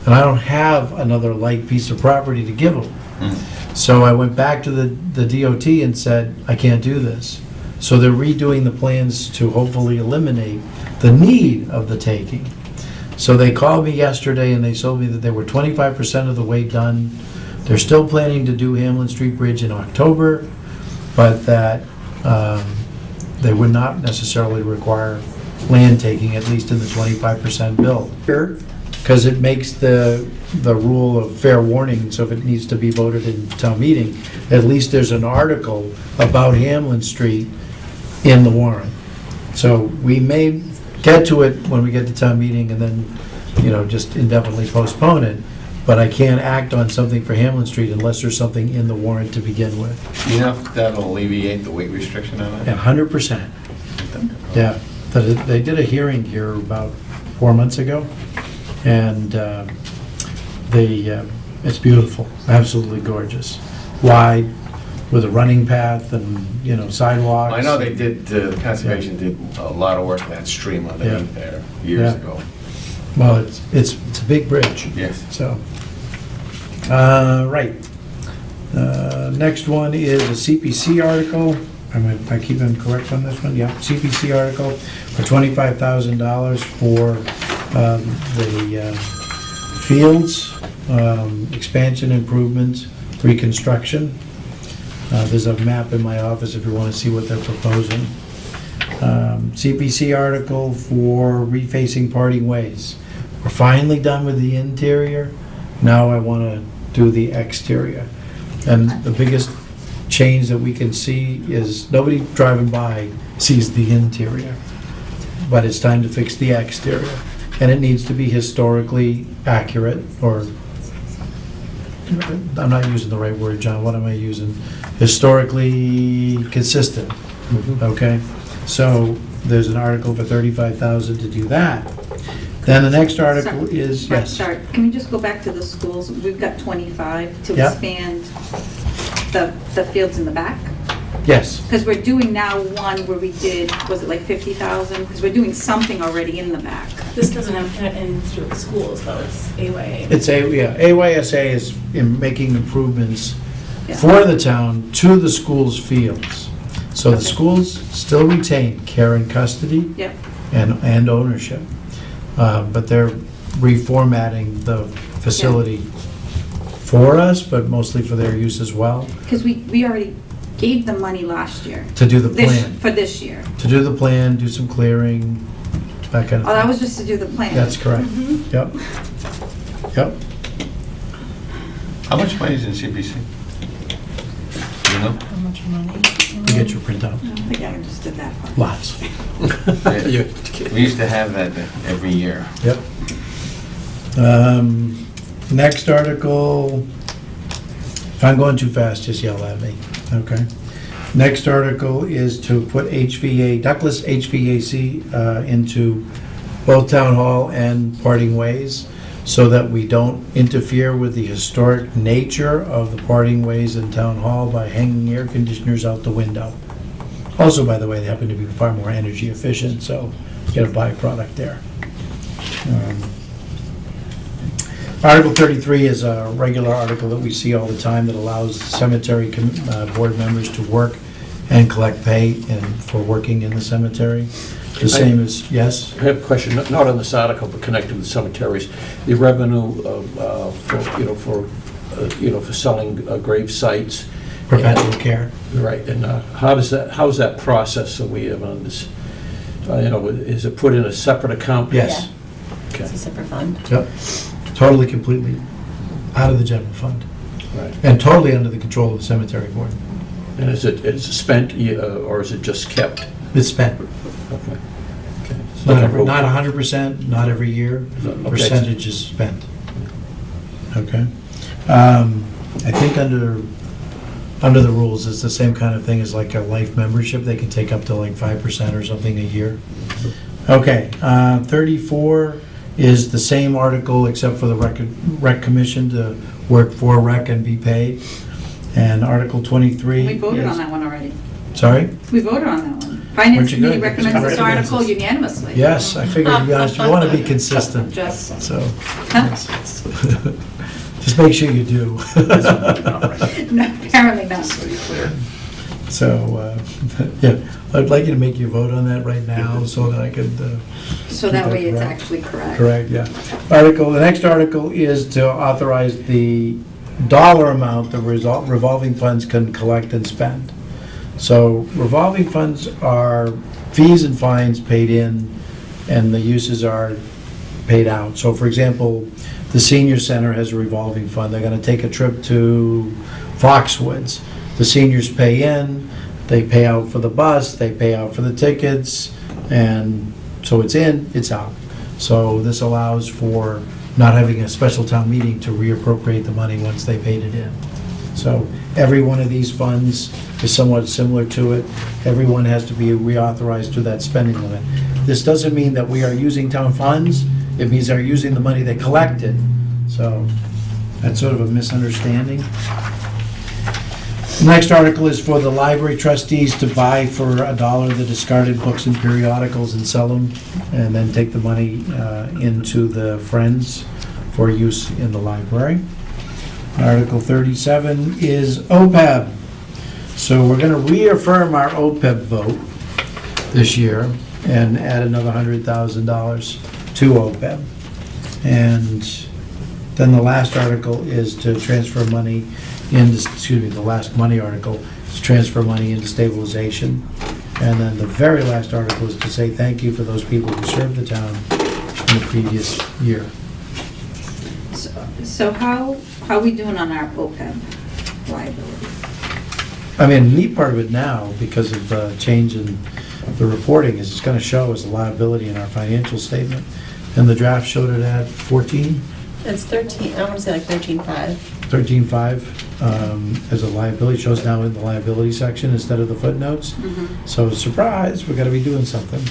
And I don't have another like piece of property to give them. So I went back to the DOT and said, I can't do this. So they're redoing the plans to hopefully eliminate the need of the taking. So they called me yesterday and they told me that they were 25% of the way done. They're still planning to do Hamlin Street Bridge in October, but that they would not necessarily require land taking, at least in the 25% bill. Because it makes the rule of fair warning, so if it needs to be voted in town meeting, at least there's an article about Hamlin Street in the warrant. So we may get to it when we get to town meeting and then, just indefinitely postpone it, but I can't act on something for Hamlin Street unless there's something in the warrant to begin with. You know if that'll alleviate the weight restriction on it? 100%. Yeah, they did a hearing here about 4 months ago, and it's beautiful, absolutely gorgeous. Wide, with a running path and, sidewalks. I know they did, conservation did a lot of work on that stream underneath there years Yeah. ago. Well, it's a big bridge. Yes. So, right. Next one is a CPC article. Am I keeping correct on this one? Yeah, CPC article for $25,000 for the fields, expansion improvements, reconstruction. There's a map in my office if you want to see what they're proposing. CPC article for refacing parting ways. We're finally done with the interior. Now I want to do the exterior. And the biggest change that we can see is nobody driving by sees the interior. But it's time to fix the exterior. And it needs to be historically accurate, or I'm not using the right word, John. What am I using? Historically consistent. Okay? So there's an article for $35,000 to do that. Then the next article is, yes. Sorry, can we just go back to the schools? We've got 25 to Yep. expand the fields in the back. Yes. Because we're doing now one where we did, was it like 50,000? Because we're doing something already in the back. This doesn't have in through the schools, though, it's AYA. AYSA is in making improvements Yeah. for the town to the school's fields. So the Okay. schools still retain care and custody Yep. and ownership. But they're reformatting the facility for us, but mostly for their use as well, Because we already gave them money last year. to do the plan. For this year. To do the plan, do some clearing, that kind of Oh, that thing. was just to do the plan. That's correct. Yep. Yep. How much money is in CPC? You know? How much money? You get your printout. I think I just did that part. Lots. We used to have that every year. Yep. Next article, if I'm going too fast, just yell at me, okay? Next article is to put ductless HVAC into both Town Hall and Parting Ways, so that we don't interfere with the historic nature of the Parting Ways in Town Hall by hanging air conditioners out the window. Also, by the way, they happen to be far more energy efficient, so you get a byproduct there. Article 33 is a regular article that we see all the time that allows cemetery board members to work and collect pay for working in the cemetery. The same as, yes? I have a question, not on this article, but connected with cemeteries. The revenue for selling grave sites. Perpetual care. Right, and how's that process, so we have on this, is it put in a separate account? Yes. Okay. It's a separate fund. Yep. Totally, completely out of the general fund. Right. And totally under the control of the cemetery board. And is it spent, or is it just kept? It's spent. Okay. Okay. So Not 100%, not every year, Okay. percentage is spent. Okay? I think under the rules, it's the same kind of thing as like a life membership, they can take up to like 5% or something a year. Okay, 34 is the same article except for the rec commission to work for rec and be paid. And Article 23 We voted on is- that one already. Sorry? We voted on that one. Finance Weren't you Committee good? recommends this Recommends article this. unanimously. Yes, I figured, to be honest, you want to be consistent, Just, so. huh? Just make sure you do. No, apparently not. So, yeah, I'd like you to make your vote on that right now so that I could So that Keep way that it's correct. actually correct. correct, yeah. The next article is to authorize the dollar amount the revolving funds can collect and spend. So revolving funds are fees and fines paid in, and the uses are paid out. So for example, the senior center has a revolving fund. They're gonna take a trip to Foxwoods. The seniors pay in, they pay out for the bus, they pay out for the tickets, and so it's in, it's out. So this allows for not having a special town meeting to reappropriate the money once they paid it in. So every one of these funds is somewhat similar to it. Everyone has to be reauthorized to that spending limit. This doesn't mean that we are using town funds, it means they're using the money they collected. So that's sort of a misunderstanding. The next article is for the library trustees to buy for $1 the discarded books and periodicals and sell them, and then take the money into the Friends for use in the library. Article 37 is OPEB. So we're going to reaffirm our OPEB vote this year and add another $100,000 to OPEB. And then the last article is to transfer money the last money article is to transfer money into stabilization. And then the very last article is to say thank you for those people who served the town in the previous year. So how are we doing on our OPEB liability? I mean, the neat part of it now, because of the change in the reporting, is it's going to show as a liability in our financial statement. And the draft showed it at 14? It's 13, I want to say like 13.5. 13.5 as a liability, shows now in the liability section instead of the footnotes. So surprise, we're gonna be doing something.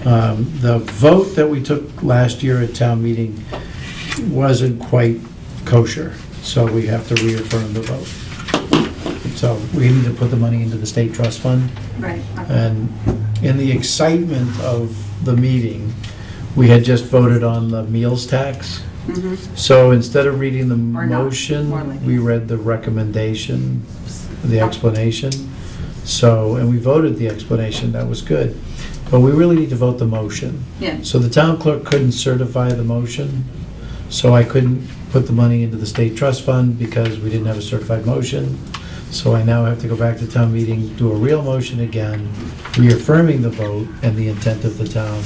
The vote that we took last year at town meeting wasn't quite kosher, so we have to reaffirm the vote. So we need to put the money into the state trust fund. Right. And in the excitement of the meeting, we had just voted on the meals tax. So instead of reading the Or not, more motion, like we it. read the recommendation, the explanation. So, and we voted the explanation, that was good. But we really need to vote the motion. Yeah. So the town clerk couldn't certify the motion, so I couldn't put the money into the state trust fund because we didn't have a certified motion. So I now have to go back to town meeting, do a real motion again, reaffirming the vote and the intent of the town,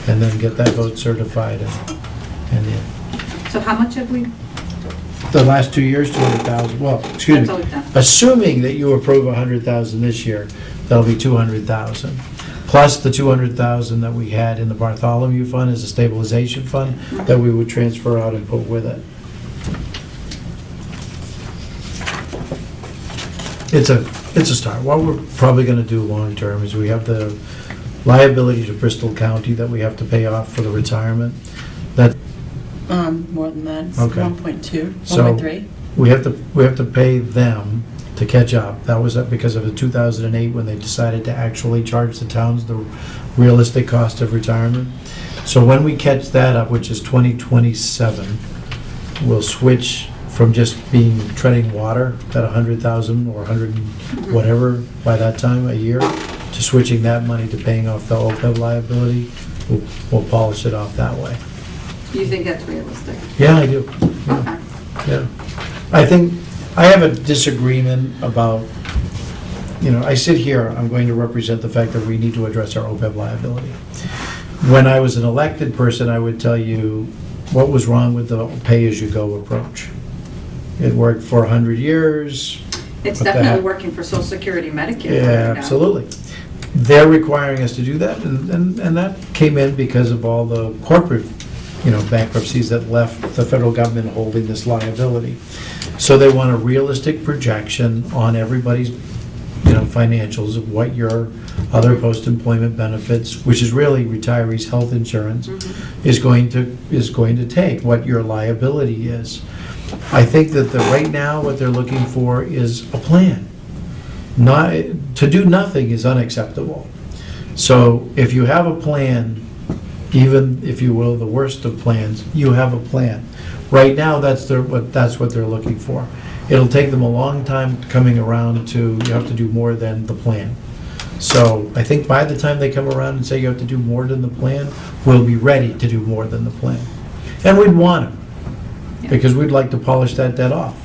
and then get that vote certified and yeah. So how much have we, The last 2 years, 200,000, well, excuse that's all me, we've done? assuming that you approve 100,000 this year, that'll be 200,000. Plus the 200,000 that we had in the Bartholomew Fund as a stabilization fund that we would transfer out and put with it. It's a start. What we're probably gonna do long-term is we have the liability to Bristol County that we have to pay off for the retirement. That, More than that, it's Okay. 1.2, So- 1.3. we have to pay them to catch up. That was because of the 2008 when they decided to actually charge the towns the realistic cost of retirement. So when we catch that up, which is 2027, we'll switch from just being treading water at 100,000 or 100 and whatever by that time a year, to switching that money to paying off the OPEB liability. We'll polish it off that way. You think that's realistic? Yeah, I do. Yeah. Okay. Yeah. I think, I have a disagreement about, I sit here, I'm going to represent the fact that we need to address our OPEB liability. When I was an elected person, I would tell you what was wrong with the pay-as-you-go approach. It worked for 100 years. It's What the definitely heck? working for Social Security, Medicare. Yeah, right now. absolutely. they're requiring us to do that, and that came in because of all the corporate, bankruptcies that left the federal government holding this liability. So they want a realistic projection on everybody's, financials of what your other post-employment benefits, which is really retirees' health insurance, is going to take, what your liability is. I think that right now, what they're looking for is a plan. To do nothing is unacceptable. So if you have a plan, even if you will, the worst of plans, you have a plan. Right now, that's what they're looking for. It'll take them a long time coming around to, you have to do more than the plan. So I think by the time they come around and say you have to do more than the plan, we'll be ready to do more than the plan. And we'd want to, because we'd like to polish that debt off.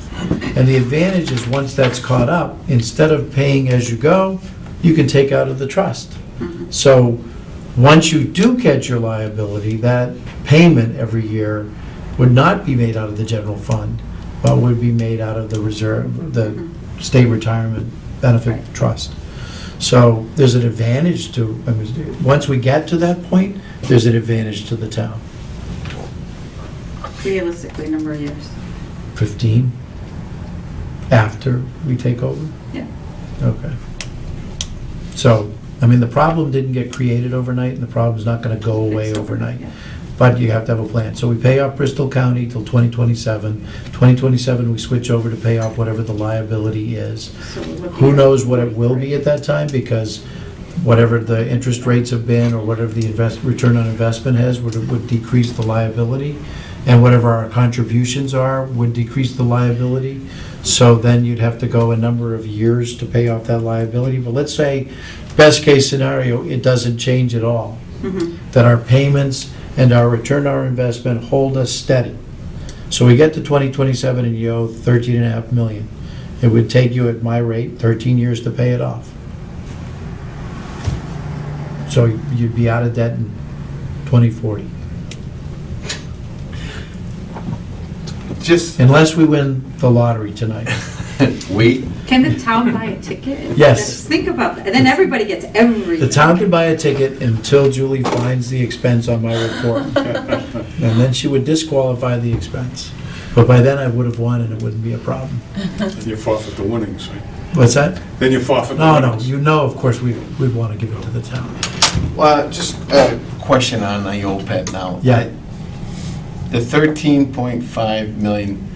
And the advantage is, once that's caught up, instead of paying as you go, you can take out of the trust. So once you do catch your liability, that payment every year would not be made out of the general fund, but would be made out of the reserve, the state retirement benefit trust. So there's an advantage to, once we get to that point, there's an advantage to the town. Realistically, number of years. 15 after we take over? Yeah. Okay. So, the problem didn't get created overnight, and the problem's not going to go away overnight. Yeah. But you have to have a plan. So we pay off Bristol County till 2027. 2027, we switch over to pay off whatever the liability is. So we're looking Who at knows what it will be at that time, because whatever the interest rates have been, or whatever the return on investment has, would decrease the liability. And whatever our contributions are would decrease the liability. So then you'd have to go a number of years to pay off that liability. But let's say, best case scenario, it doesn't change at all. That our payments and our return on our investment hold us steady. So we get to 2027 and you owe $13.5 million. It would take you, at my rate, 13 years to pay it off. So you'd be out of debt in 2040. Just Unless we win the lottery tonight. wait. Can the town buy a ticket? Yes. Let's think about that. And then everybody gets everything. The town can buy a ticket until Julie finds the expense on my report. And then she would disqualify the expense. But by then I would have won and it wouldn't be a problem. Then you forfeit the winnings, right? What's that? Then you forfeit the No, winnings. of course, we'd want to give it to the town. Well, just a question on the OPEB now. Yeah. The 13.5 million,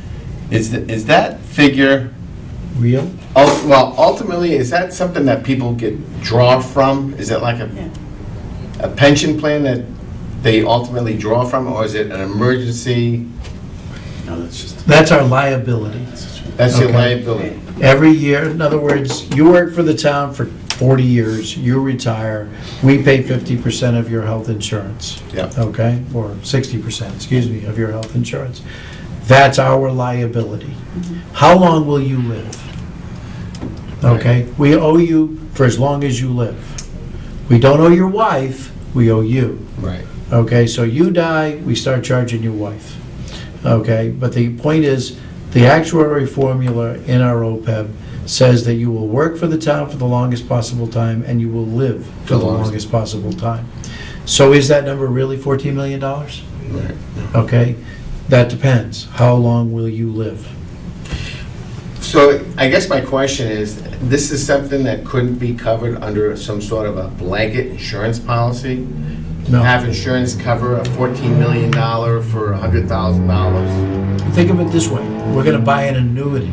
is that figure, Real? well, ultimately, is that something that people draw from? Is it like a pension plan that they ultimately draw from, or is it an emergency? No, that's just. That's our liability. That's your Okay. liability. Every year, in other words, you work for the town for 40 years, you retire, we pay 50% of your health insurance. Yeah. Okay? Or 60%, excuse me, of your health insurance. That's our liability. How long will you live? Okay? We owe you for as long as you live. We don't owe your wife, we owe you. Right. Okay, so you die, we start charging your wife. Okay, but the point is, the actuary formula in our OPEB says that you will work for the town for the longest possible time, and you will live for the longest possible time. So is that number really $14 million? Right. Okay, that depends. How long will you live? So I guess my question is, this is something that couldn't be covered under some sort of a blanket insurance policy? No. Have insurance cover a $14 million for $100,000? Think of it this way. We're gonna buy an annuity,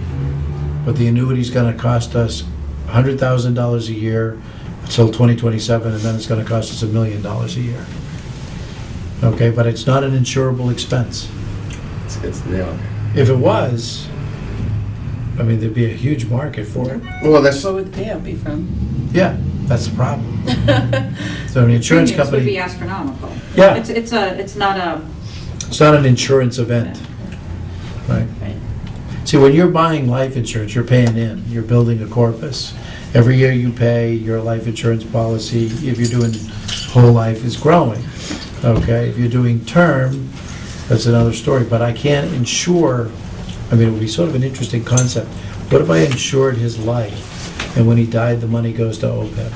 but the annuity's gonna cost us $100,000 a year until 2027, and then it's gonna cost us $1 million a year. Okay, but it's not an insurable expense. Yeah. If it was, there'd be a huge market for it. Well, that's, Where would the payout be from? Yeah, that's the problem. So an insurance Premiums would be company, astronomical. Yeah. It's not a, it's not an insurance event, right? Right. See, when you're buying life insurance, you're paying in, you're building a corpus. Every year you pay, your life insurance policy, if you're doing whole life, is growing. Okay, if you're doing term, that's another story, but I can't insure, it would be sort of an interesting concept. What if I insured his life, and when he died, the money goes to OPEB?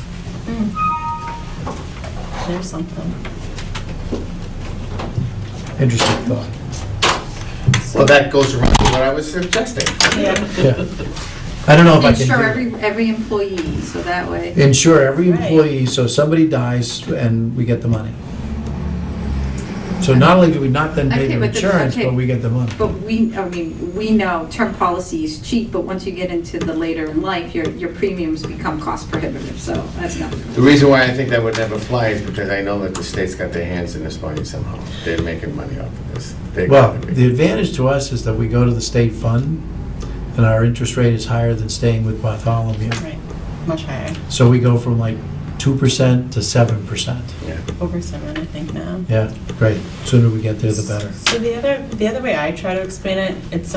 There's something. Interesting thought. Well, that goes around to what I was suggesting. Yeah. Yeah. I don't know if I can Insure do every employee, so that way. that. Insure every Right. employee, so somebody dies and we get the money. So not only do we not then pay Okay, their but the- insurance, okay. but we get the money. But we know term policy is cheap, but once you get into the later in life, your premiums become cost prohibitive, so that's not. The reason why I think that would never fly is because I know that the state's got their hands in this money somehow. They're making money off of this. They Well, gotta be. the advantage to us is that we go to the state fund, and our interest rate is higher than staying with Bartholomew. Right, much higher, So we go from like 2% to 7%. Yeah. over 7, I think now. Yeah, great. Sooner we get there, the better. So the other way I try to explain it, it's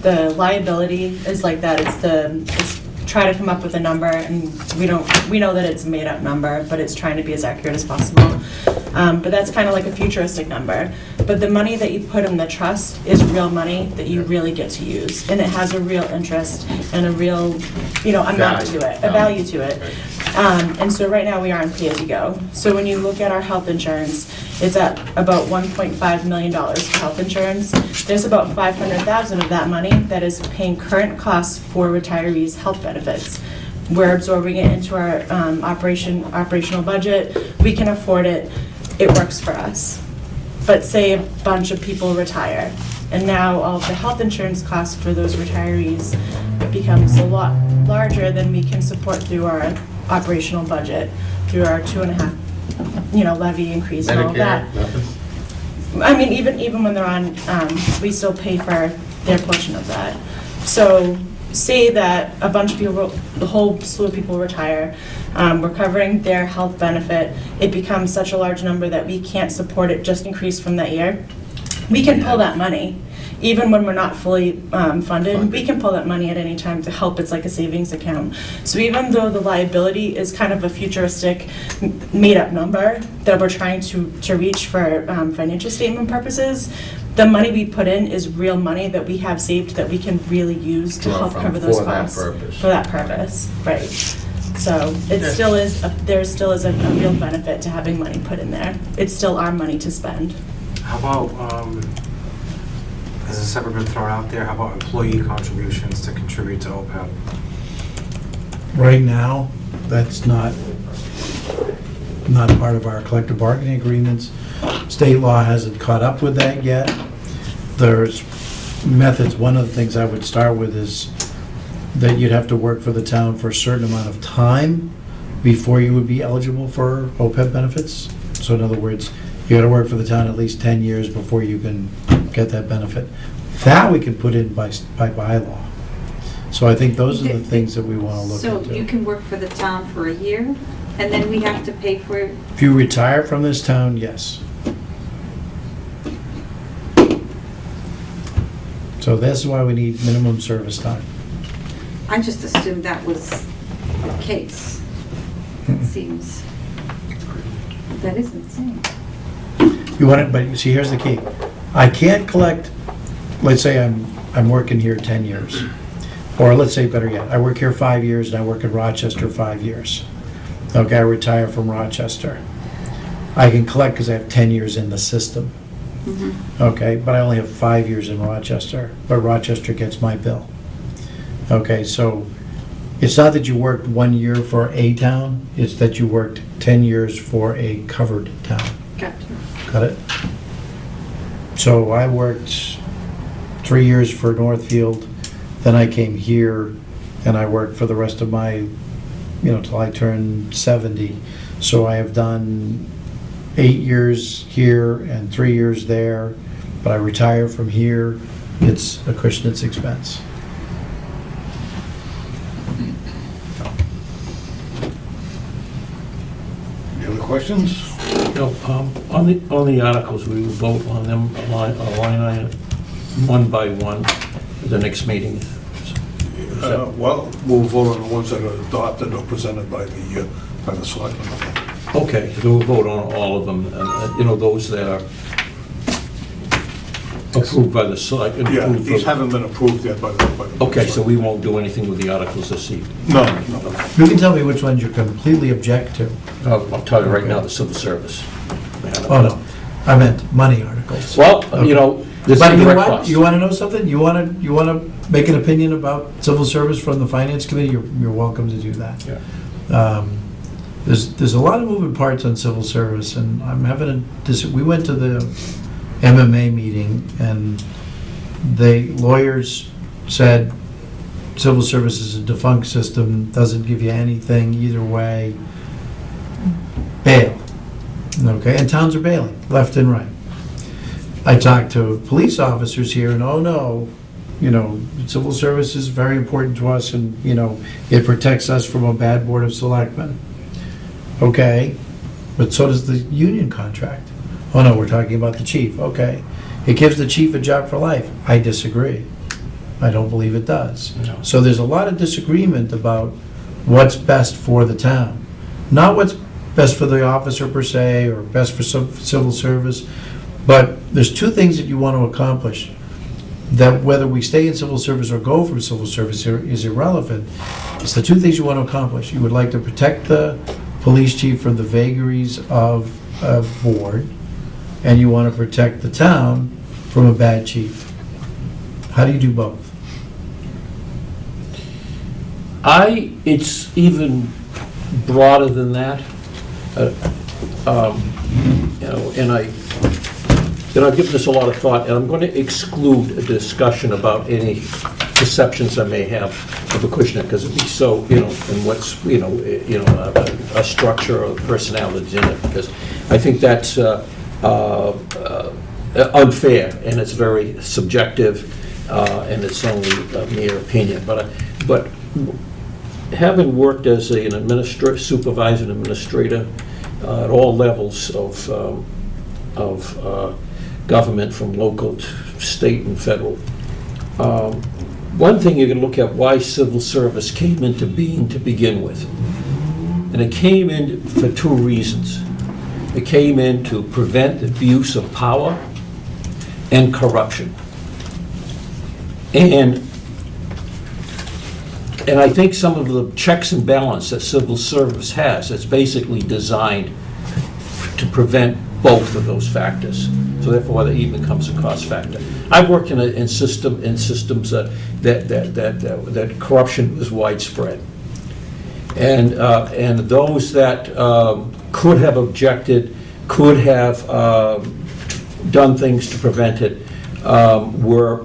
the liability is like that. It's try to come up with a number, and we know that it's a made up number, but it's trying to be as accurate as possible. But that's kind of like a futuristic number. But the money that you put in the trust is real money that you really get to use, and it has a real interest and a real, amount to it, a value to it. And so right now we are on pay-as-you-go. So when you look at our health insurance, it's at about $1.5 million for health insurance. There's about $500,000 of that money that is paying current costs for retirees' health benefits. We're absorbing it into our operational budget. We can afford it. It works for us. But say a bunch of people retire, and now all of the health insurance costs for those retirees becomes a lot larger than we can support through our operational budget, through our 2.5, levy increase and all that. Medicare, nothing? I mean, even when they're on, we still pay for their portion of that. So say that a bunch of people, the whole slew of people retire, we're covering their health benefit, it becomes such a large number that we can't support it, just increase from that year. We can pull that money, even when we're not fully funded, we can pull that money at any time to help. It's like a savings account. So even though the liability is kind of a futuristic, made-up number that we're trying to reach for financial statement purposes, the money we put in is real money that we have saved that we can really use to Draw help from cover those for that costs. purpose. For that purpose, right. So it still is, there still is a real benefit to having money put in there. It's still our money to spend. How about, has this ever been thrown out there, how about employee contributions to contribute to OPEB? Right now, that's not part of our collective bargaining agreements. State law hasn't caught up with that yet. There's methods. One of the things I would start with is that you'd have to work for the town for a certain amount of time before you would be eligible for OPEB benefits. So in other words, you gotta work for the town at least 10 years before you can get that benefit. That we can put in by bylaw. So I think those are the things that we wanna look So into. you can work for the town for a year, and then we have to pay for it. If you retire from this town, yes. So that's why we need minimum service time. I just assumed that was the case. It seems, that is insane. You want it, but you see, here's the key. I can't collect, let's say I'm working here 10 years. Or let's say, better yet, I work here 5 years and I work in Rochester 5 years. Okay, I retire from Rochester. I can collect because I have 10 years in the system. Okay, but I only have 5 years in Rochester, but Rochester gets my bill. Okay, so it's not that you worked 1 year for a town, it's that you worked 10 years for a covered town. Gotcha. Got it? So I worked 3 years for Northfield, then I came here and I worked for the rest of my, till I turned 70. So I have done 8 years here and 3 years there, but I retire from here, it's Acushnet's expense. Any other questions? On the articles, we will vote on them line item, one by one, at the next meeting. Well, we'll vote on the ones that are adopted or presented by the selectmen. Okay, so we'll vote on all of them, and, those that are approved by the select? Yeah, approved these by- haven't been approved yet by the... Okay, so we won't do anything with the articles this evening. No, no. You can tell me which ones you completely object to. I'll tell you right now, the civil service. Oh, no, I meant money articles. Well, you know, this is But you know direct what? cost. You want to know something? You want to make an opinion about civil service from the finance committee? You're welcome to do that. Yeah. There's a lot of moving parts on civil service, and I'm having we went to the MMA meeting, and lawyers said civil service is a defunct system, doesn't give you anything either way. Bail. Okay, and towns are bailing, left and right. I talked to police officers here, and oh no, you know, civil service is very important to us, and, you know, it protects us from a bad board of selectmen. Okay, but so does the union contract. Oh no, we're talking about the chief, okay. It gives the chief a job for life. I disagree. I don't believe it does. No. So there's a lot of disagreement about what's best for the town. Not what's best for the officer per se, or best for civil service, but there's two things that you want to accomplish. That whether we stay in civil service or go from civil service is irrelevant. It's the two things you want to accomplish. You would like to protect the police chief from the vagaries of a board, and you want to protect the town from a bad chief. How do you do both? It's even broader than that. You know, and I've given this a lot of thought, and I'm going to exclude a discussion about any perceptions I may have of Acushnet, because it'd be so, you know, and what's, you know, a structure or personalities in it, because I think that's unfair, and it's very subjective, and it's only a mere opinion. But having worked as an supervisor and administrator at all levels of government, from local to state and federal, one thing you can look at why civil service came into being to begin with. And it came in for two reasons. It came in to prevent abuse of power and corruption. And I think some of the checks and balance that civil service has, it's basically designed to prevent both of those factors. So therefore, that even becomes a cost factor. I've worked in systems that corruption was widespread, and those that could have objected, could have done things to prevent it, were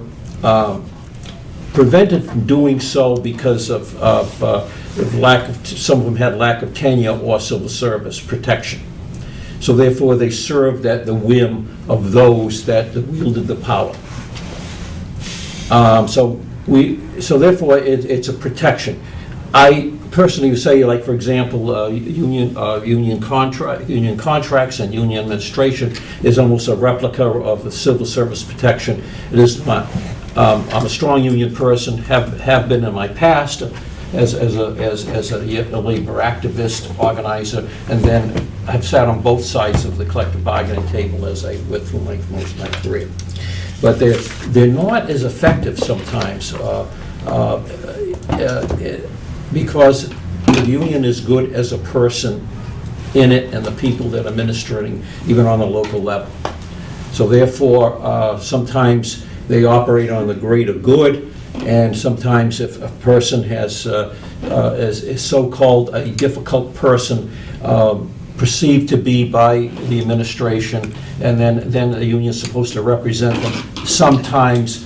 prevented from doing so because of lack of. Some of them had lack of tenure or civil service protection. So therefore, they served at the whim of those that wielded the power. So therefore, it's a protection. I personally would say, like, for example, union contracts and union administration is almost a replica of the civil service protection. It is not. I'm a strong union person, have been in my past as a labor activist, organizer, and then I've sat on both sides of the collective bargaining table as I went through most of my career. But they're not as effective sometimes because the union is good as a person in it and the people that are administering, even on the local level. So therefore, sometimes they operate on the greater good, and sometimes if a person is so-called a difficult person, perceived to be by the administration, and then the union is supposed to represent them, sometimes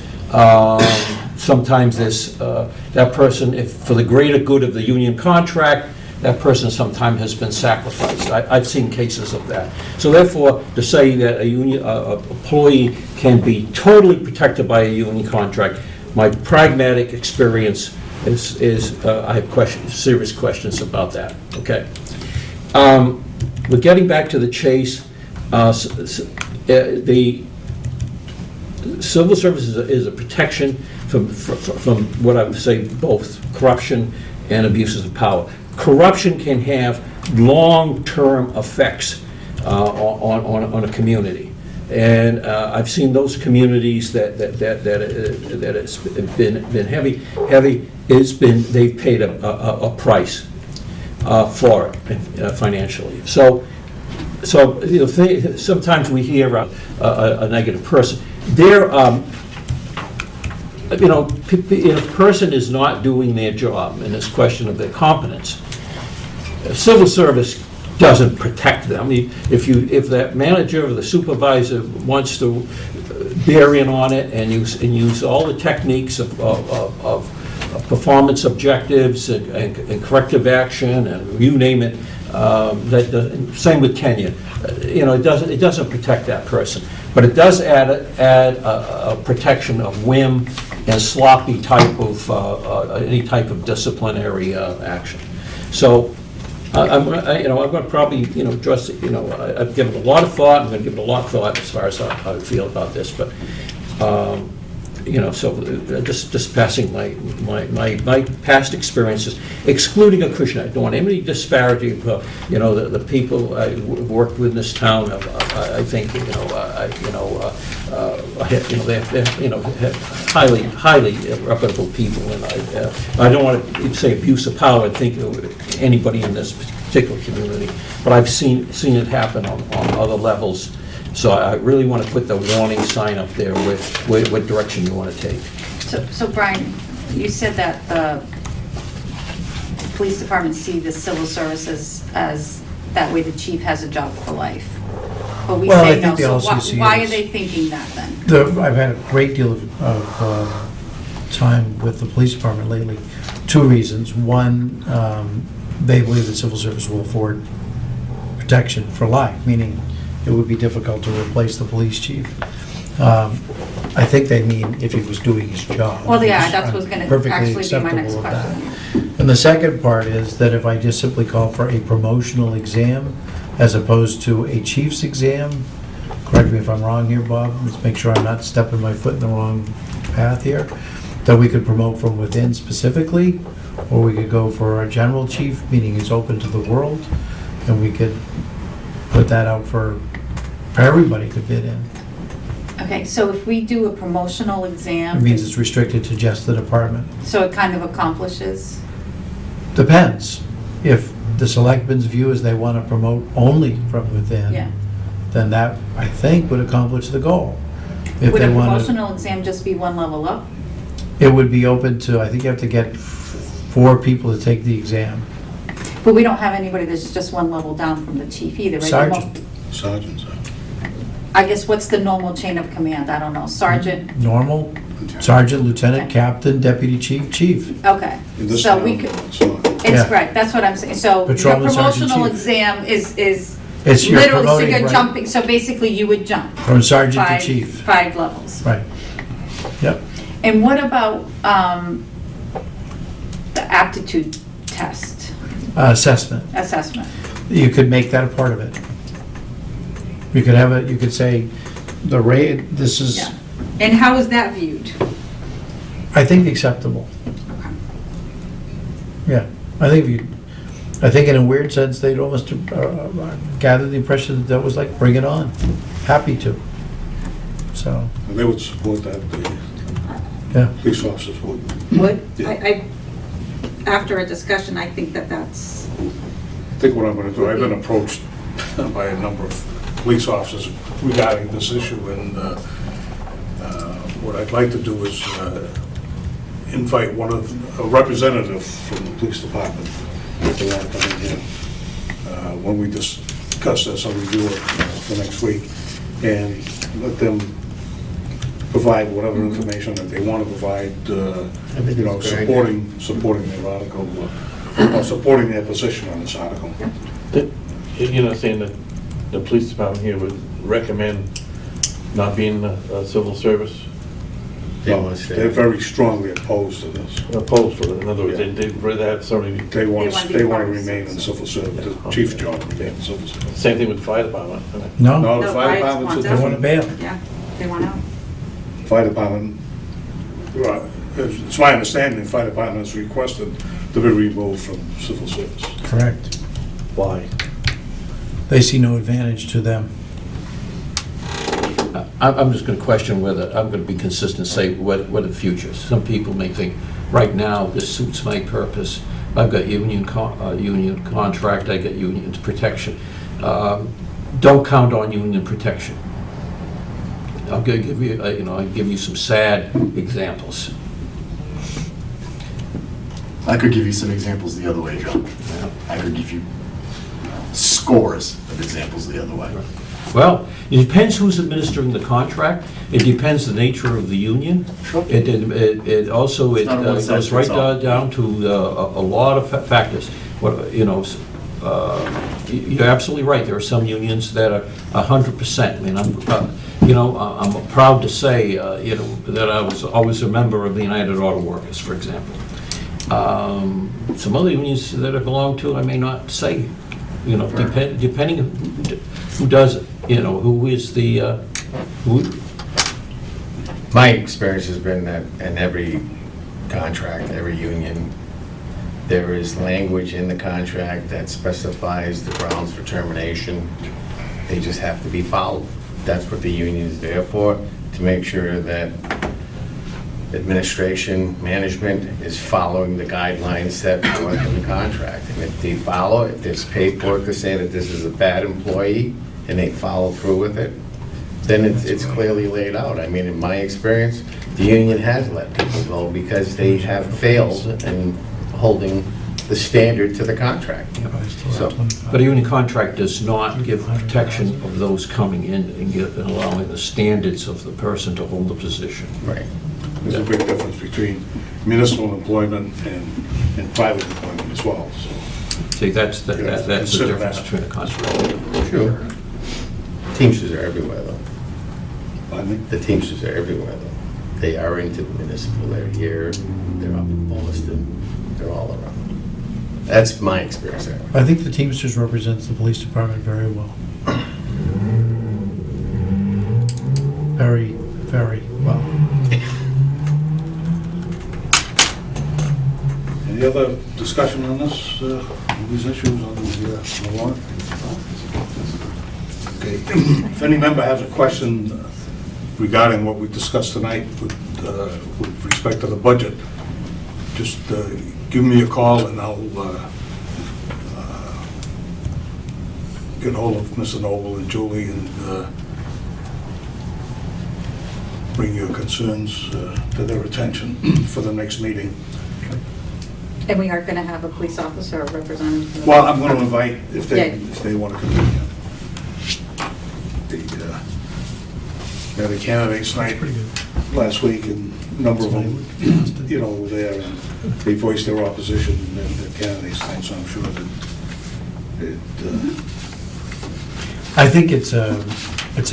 this that person, if for the greater good of the union contract, that person sometimes has been sacrificed. I've seen cases of that. So therefore, to say that a union employee can be totally protected by a union contract, my pragmatic experience is I have serious questions about that. Okay. But getting back to the chase, the civil service is a protection from what I would say both corruption and abuses of power. Corruption can have long-term effects on a community. And I've seen those communities that it's been heavy, they've paid a price for it financially. So you know, sometimes we hear a negative person. They're, you know, if a person is not doing their job, and it's a question of their competence, civil service doesn't protect them. If that manager or the supervisor wants to bear in on it and use all the techniques of performance objectives and corrective action and you name it, same with tenure. You know, it doesn't protect that person, but it does add a protection of whim and sloppy type of any type of disciplinary action. So. I'm going to probably, you know, address it, you know, I've given a lot of thought, I'm going to give it a lot of thought as far as how I feel about this, but, you know, so just passing my past experiences, excluding Acushnet. I don't want any disparity of, you know, the people I've worked with in this town. I think, you know, they're highly reputable people, and I don't want to say abuse of power. I think anybody in this particular community, but I've seen it happen on other levels. So I really want to put the warning sign up there with what direction you want to take. So Brian, you said that the police department see the civil services as, that way the chief has a job for life. But we Well, I say think they no, also so see why it are as- they thinking that then? I've had a great deal of time with the police department lately. Two reasons. One, they believe the civil service will afford protection for life, meaning it would be difficult to replace the police chief. I think they mean if he was doing his job. Well, yeah, which that's I'm what's going to perfectly actually be my next acceptable of that. question. And the second part is that if I just simply call for a promotional exam as opposed to a chief's exam, correct me if I'm wrong here, Bob, let's make sure I'm not stepping my foot in the wrong path here, that we could promote from within specifically, or we could go for a general chief, meaning it's open to the world, and we could put that out for everybody to bid in. Okay, so if we do a promotional exam. It means it's restricted to just the department. So it kind of accomplishes? Depends. If the selectmen's view is they want to promote only from within, Yeah. then that, I think, would accomplish the goal. If Would they a want to, promotional exam just be one level up? it would be open to, I think you have to get 4 people to take the exam. But we don't have anybody that's just one level down from the chief either, right? Sergeant. Sergeants. I guess what's the normal chain of command? I don't know. Sergeant? Normal, sergeant, lieutenant, Okay. captain, deputy chief, chief. Okay. In this So town, we could, it's not. Yeah. it's right, that's what I'm saying. So your Patrolman, sergeant, promotional chief. exam is It's your literally, so promoting, you're right, jumping, so basically you would jump. from sergeant to five- chief. 5 levels. Right. Yep. And what about the aptitude test Assessment. assessment? You could make that a part of it. You could have it, you could say, the rate, this is, Yeah. And how is that viewed? I think, acceptable. Yeah, I think in a weird sense, they'd almost gather the impression that that was like, bring it on, happy to. So, And they would support that, the yeah. police officers would. Would? Yeah. After a discussion, I think that's. I think what I'm going to do, I've been approached by a number of police officers regarding this issue, and what I'd like to do is invite a representative from the police department, if they want to come in here, when we discuss this, I'll review it for next week, and let them provide whatever information that they want to provide, you know, supporting their article, or supporting their position on this article. You're not saying that the police department here would recommend not being a civil service? No, they're very strongly opposed to this. Opposed for it, in other words, they'd rather have somebody, They want want to to be remain part of in civil service, the chief's job remain in civil service. same thing with the fire department. No, No, the fire department's, they want to bail. Yeah, they want out. fire department, right, it's my understanding, the fire department has requested to be removed from civil service. Correct. Why? They see no advantage to them. I'm just going to question whether, I'm going to be consistent, say, what are the futures? Some people may think, right now, this suits my purpose. I've got union contract, I get union protection. Don't count on union protection. I'm going to give you, I'll give you some sad examples. I could give you some examples the other way, John. I could give you scores of examples the other way. Well, it depends who's administering the contract. It depends the nature of the union. Sure. It also, it It's not a one size goes right fits all. down to a lot of factors. What, you're absolutely right. There are some unions that are 100%. I mean, I'm proud to say, that I was always a member of the United Auto Workers, for example. Some other unions that I belong to, I may not say, depending who does it, who is the, who. My experience has been that in every contract, every union, there is language in the contract that specifies the grounds for termination. They just have to be followed. That's what the union is there for, to make sure that administration, management is following the guidelines set forth in the contract. And if they follow, if there's paperwork to say that this is a bad employee and they follow through with it, then it's clearly laid out. I mean, in my experience, the union has let people go because they have failed in holding the standard to the contract. So, But a union contract does not give protection of those coming in and allowing the standards of the person to hold the position. right. There's a big difference between municipal employment and private employment as well, so. See, that's the You have to that's the consider difference that. between a contract. True. Teamsters are everywhere, though. Pardon me? The Teamsters are everywhere, though. They are into the municipal, they're here, they're up in Boston, they're all around. That's my experience there. I think the Teamsters represents the police department very well. Very, very well. Any other discussion on this, on these issues on the warrant? Okay, if any member has a question regarding what we discussed tonight with respect to the budget, just give me a call and I'll get hold of Mr. Noble and Julie and bring your concerns to their attention for the next meeting. And we are going to have a police officer representative. Well, I'm going to invite, if Yeah. they want to continue. The candidates night last week, and a number of them, were there, and they voiced their opposition and the candidates night, so I'm sure that I think it's a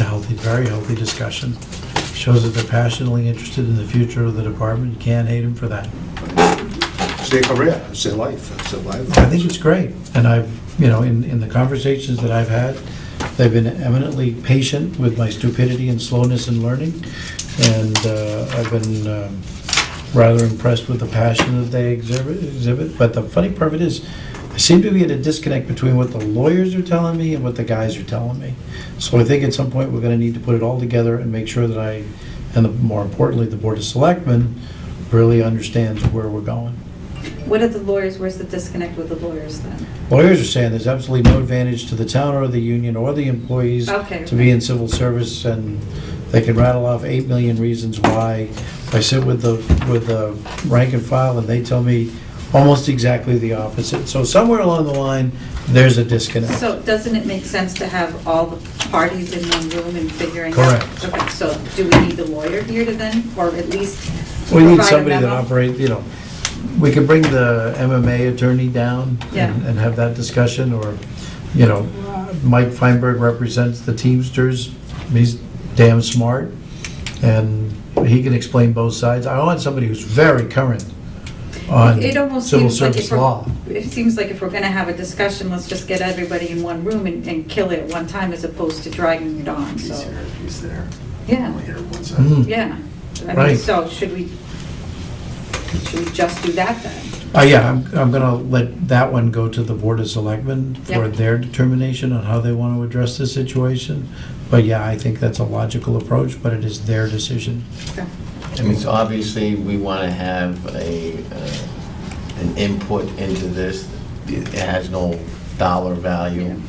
healthy, very healthy discussion. Shows that they're passionately interested in the future of the department. You can't hate them for that. it's their career, it's their life, it's their livelihood. I think it's great. And I've, in the conversations that I've had, they've been eminently patient with my stupidity and slowness in learning. And I've been rather impressed with the passion that they exhibit. But the funny part of it is, I seem to be at a disconnect between what the lawyers are telling me and what the guys are telling me. So I think at some point, we're gonna need to put it all together and make sure that more importantly, the Board of Selectmen really understands where we're going. What are the lawyers, where's the disconnect with the lawyers then? Lawyers are saying there's absolutely no advantage to the town or the union or the employees Okay. to be in civil service, and they can rattle off 8 million reasons why. I sit with the rank and file, and they tell me almost exactly the opposite. So somewhere along the line, there's a disconnect. So doesn't it make sense to have all the parties in one room and figuring out? Correct. Okay, so do we need the lawyer here to then, or at least We need provide a somebody that memo? operates, we could bring the MMA attorney down Yeah. and have that discussion, or, Mike Feinberg represents the Teamsters. He's damn smart, and he can explain both sides. I want somebody who's very current on It almost civil seems like service if we're, law. it seems like if we're gonna have a discussion, let's just get everybody in one room and kill it at one time as opposed to dragging it on, so. He's here, he's there. Yeah, Only here one side. Mm. yeah. I mean, Right. so should we just do that then? Yeah, I'm gonna let that one go to the Board of Selectmen for Yep. their determination on how they want to address the situation. But yeah, I think that's a logical approach, but it is their decision. I mean, so obviously, we want to have an input into this. It has no dollar value,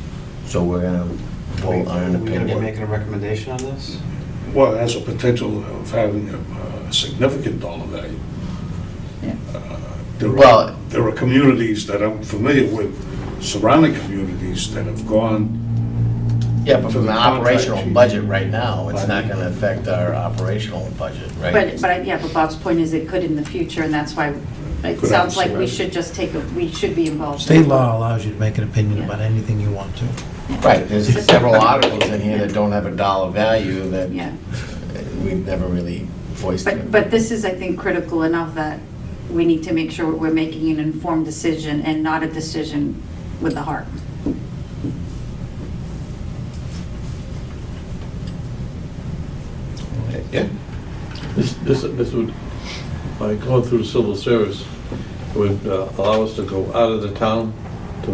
so we're going to vote on an Are we gonna be opinion. making a recommendation on this? Well, it has a potential of having a significant dollar value. Yeah. Well- There are communities that I'm familiar with, surrounding communities that have gone. Yeah, but from To the the contract operational sheet. budget right now, it's not going to affect our operational budget, right? But Bob's point is it could in the future, and that's why it Could sounds have like we some- should just we should be involved. State law allows you to make an opinion about anything you want to. Right, there's several articles in here that don't have a dollar value that Yeah. we've never really voiced. But this is, I think, critical enough that we need to make sure we're making an informed decision and not a decision with the heart. Yeah. This would, by going through the civil service, would allow us to go out of the town to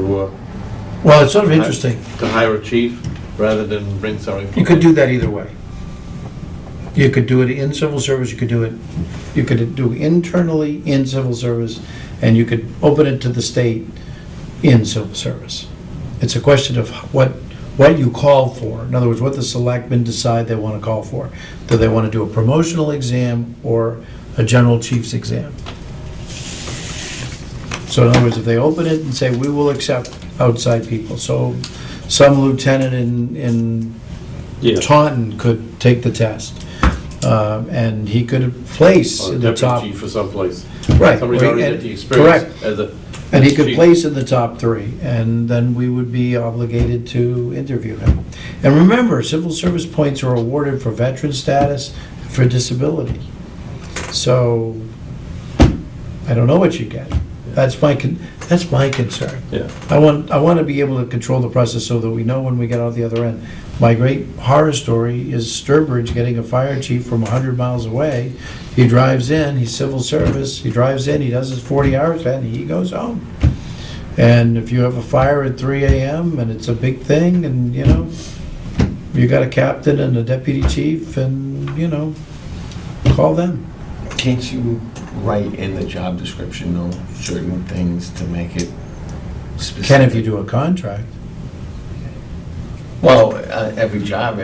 Well, it's sort of interesting. to hire a chief rather than bring somebody from... You could do that either way. You could do it in civil service, you could do internally in civil service, and you could open it to the state in civil service. It's a question of what you call for. In other words, what the selectmen decide they want to call for. Do they want to do a promotional exam or a general chief's exam? So in other words, if they open it and say, we will accept outside people, so some lieutenant in Yeah. Taunton could take the test, and he could place Or in the top, deputy chief for someplace. right, Somebody's right, already and- got the experience correct. as a... And he could chief. place in the top 3, and then we would be obligated to interview him. And remember, civil service points are awarded for veteran status, for disability. So, I don't know what you get. That's my concern. Yeah. I want to be able to control the process so that we know when we get out the other end. My great horror story is Sturbridge getting a fire chief from 100 miles away. He drives in, he's civil service, he drives in, he does his 40 hours, and he goes home. And if you have a fire at 3 a.m. and it's a big thing, and, you got a captain and a deputy chief, and, call them. Can't you write in the job description, though, certain things to make it specific? Can if you do a contract. Well, every job's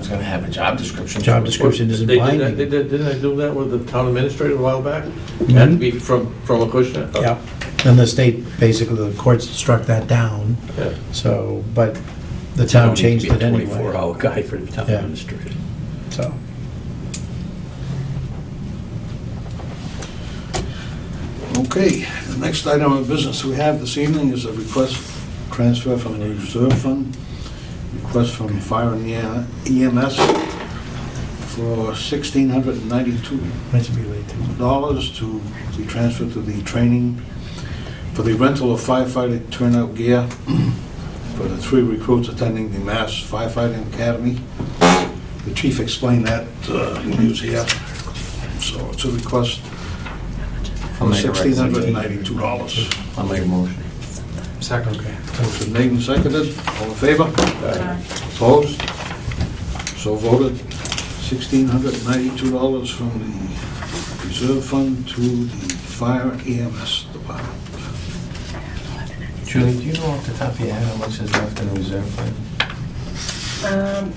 going to have a job description. Job description isn't They did that, binding. didn't they do that with the town administrator a while back? It had to be from Acushnet? Yeah, and the state, basically, the courts struck that down, Yeah. so, but the town changed it anyway. 24-hour guy for the town Yeah. administrator. So, Okay, the next item of business we have this evening is a request transfer from the reserve fund, request from fire and EMS for $1,692 might be late. to be transferred to the training for the rental of firefighter turnout gear for the 3 recruits attending the Mass Firefighting Academy. The chief explained that when he was here. So it's a request for I'll make a $1,692. I'll make a motion. Second. Motion made and seconded. All in favor? Opposed? So voted. $1,692 from the reserve fund to the fire EMS department. Julie, do you know off the top of your head how much is left in the reserve fund?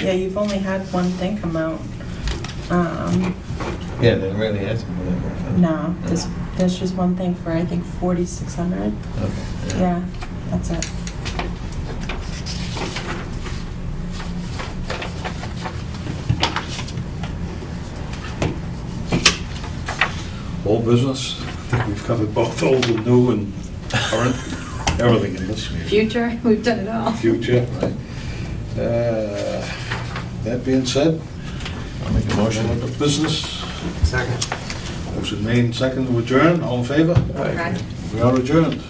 Yeah, you've only had one thing come out. Yeah, there really hasn't been. No, there's just one thing for, I think, 4,600. Okay. Yeah, that's it. Old business, I think we've covered both old and new and current, everything in this Future, we've done it all. future, right? That being said, I'll make a motion. motion of business, Second. motion made and seconded to adjourn, all in favor? Right. We are adjourned.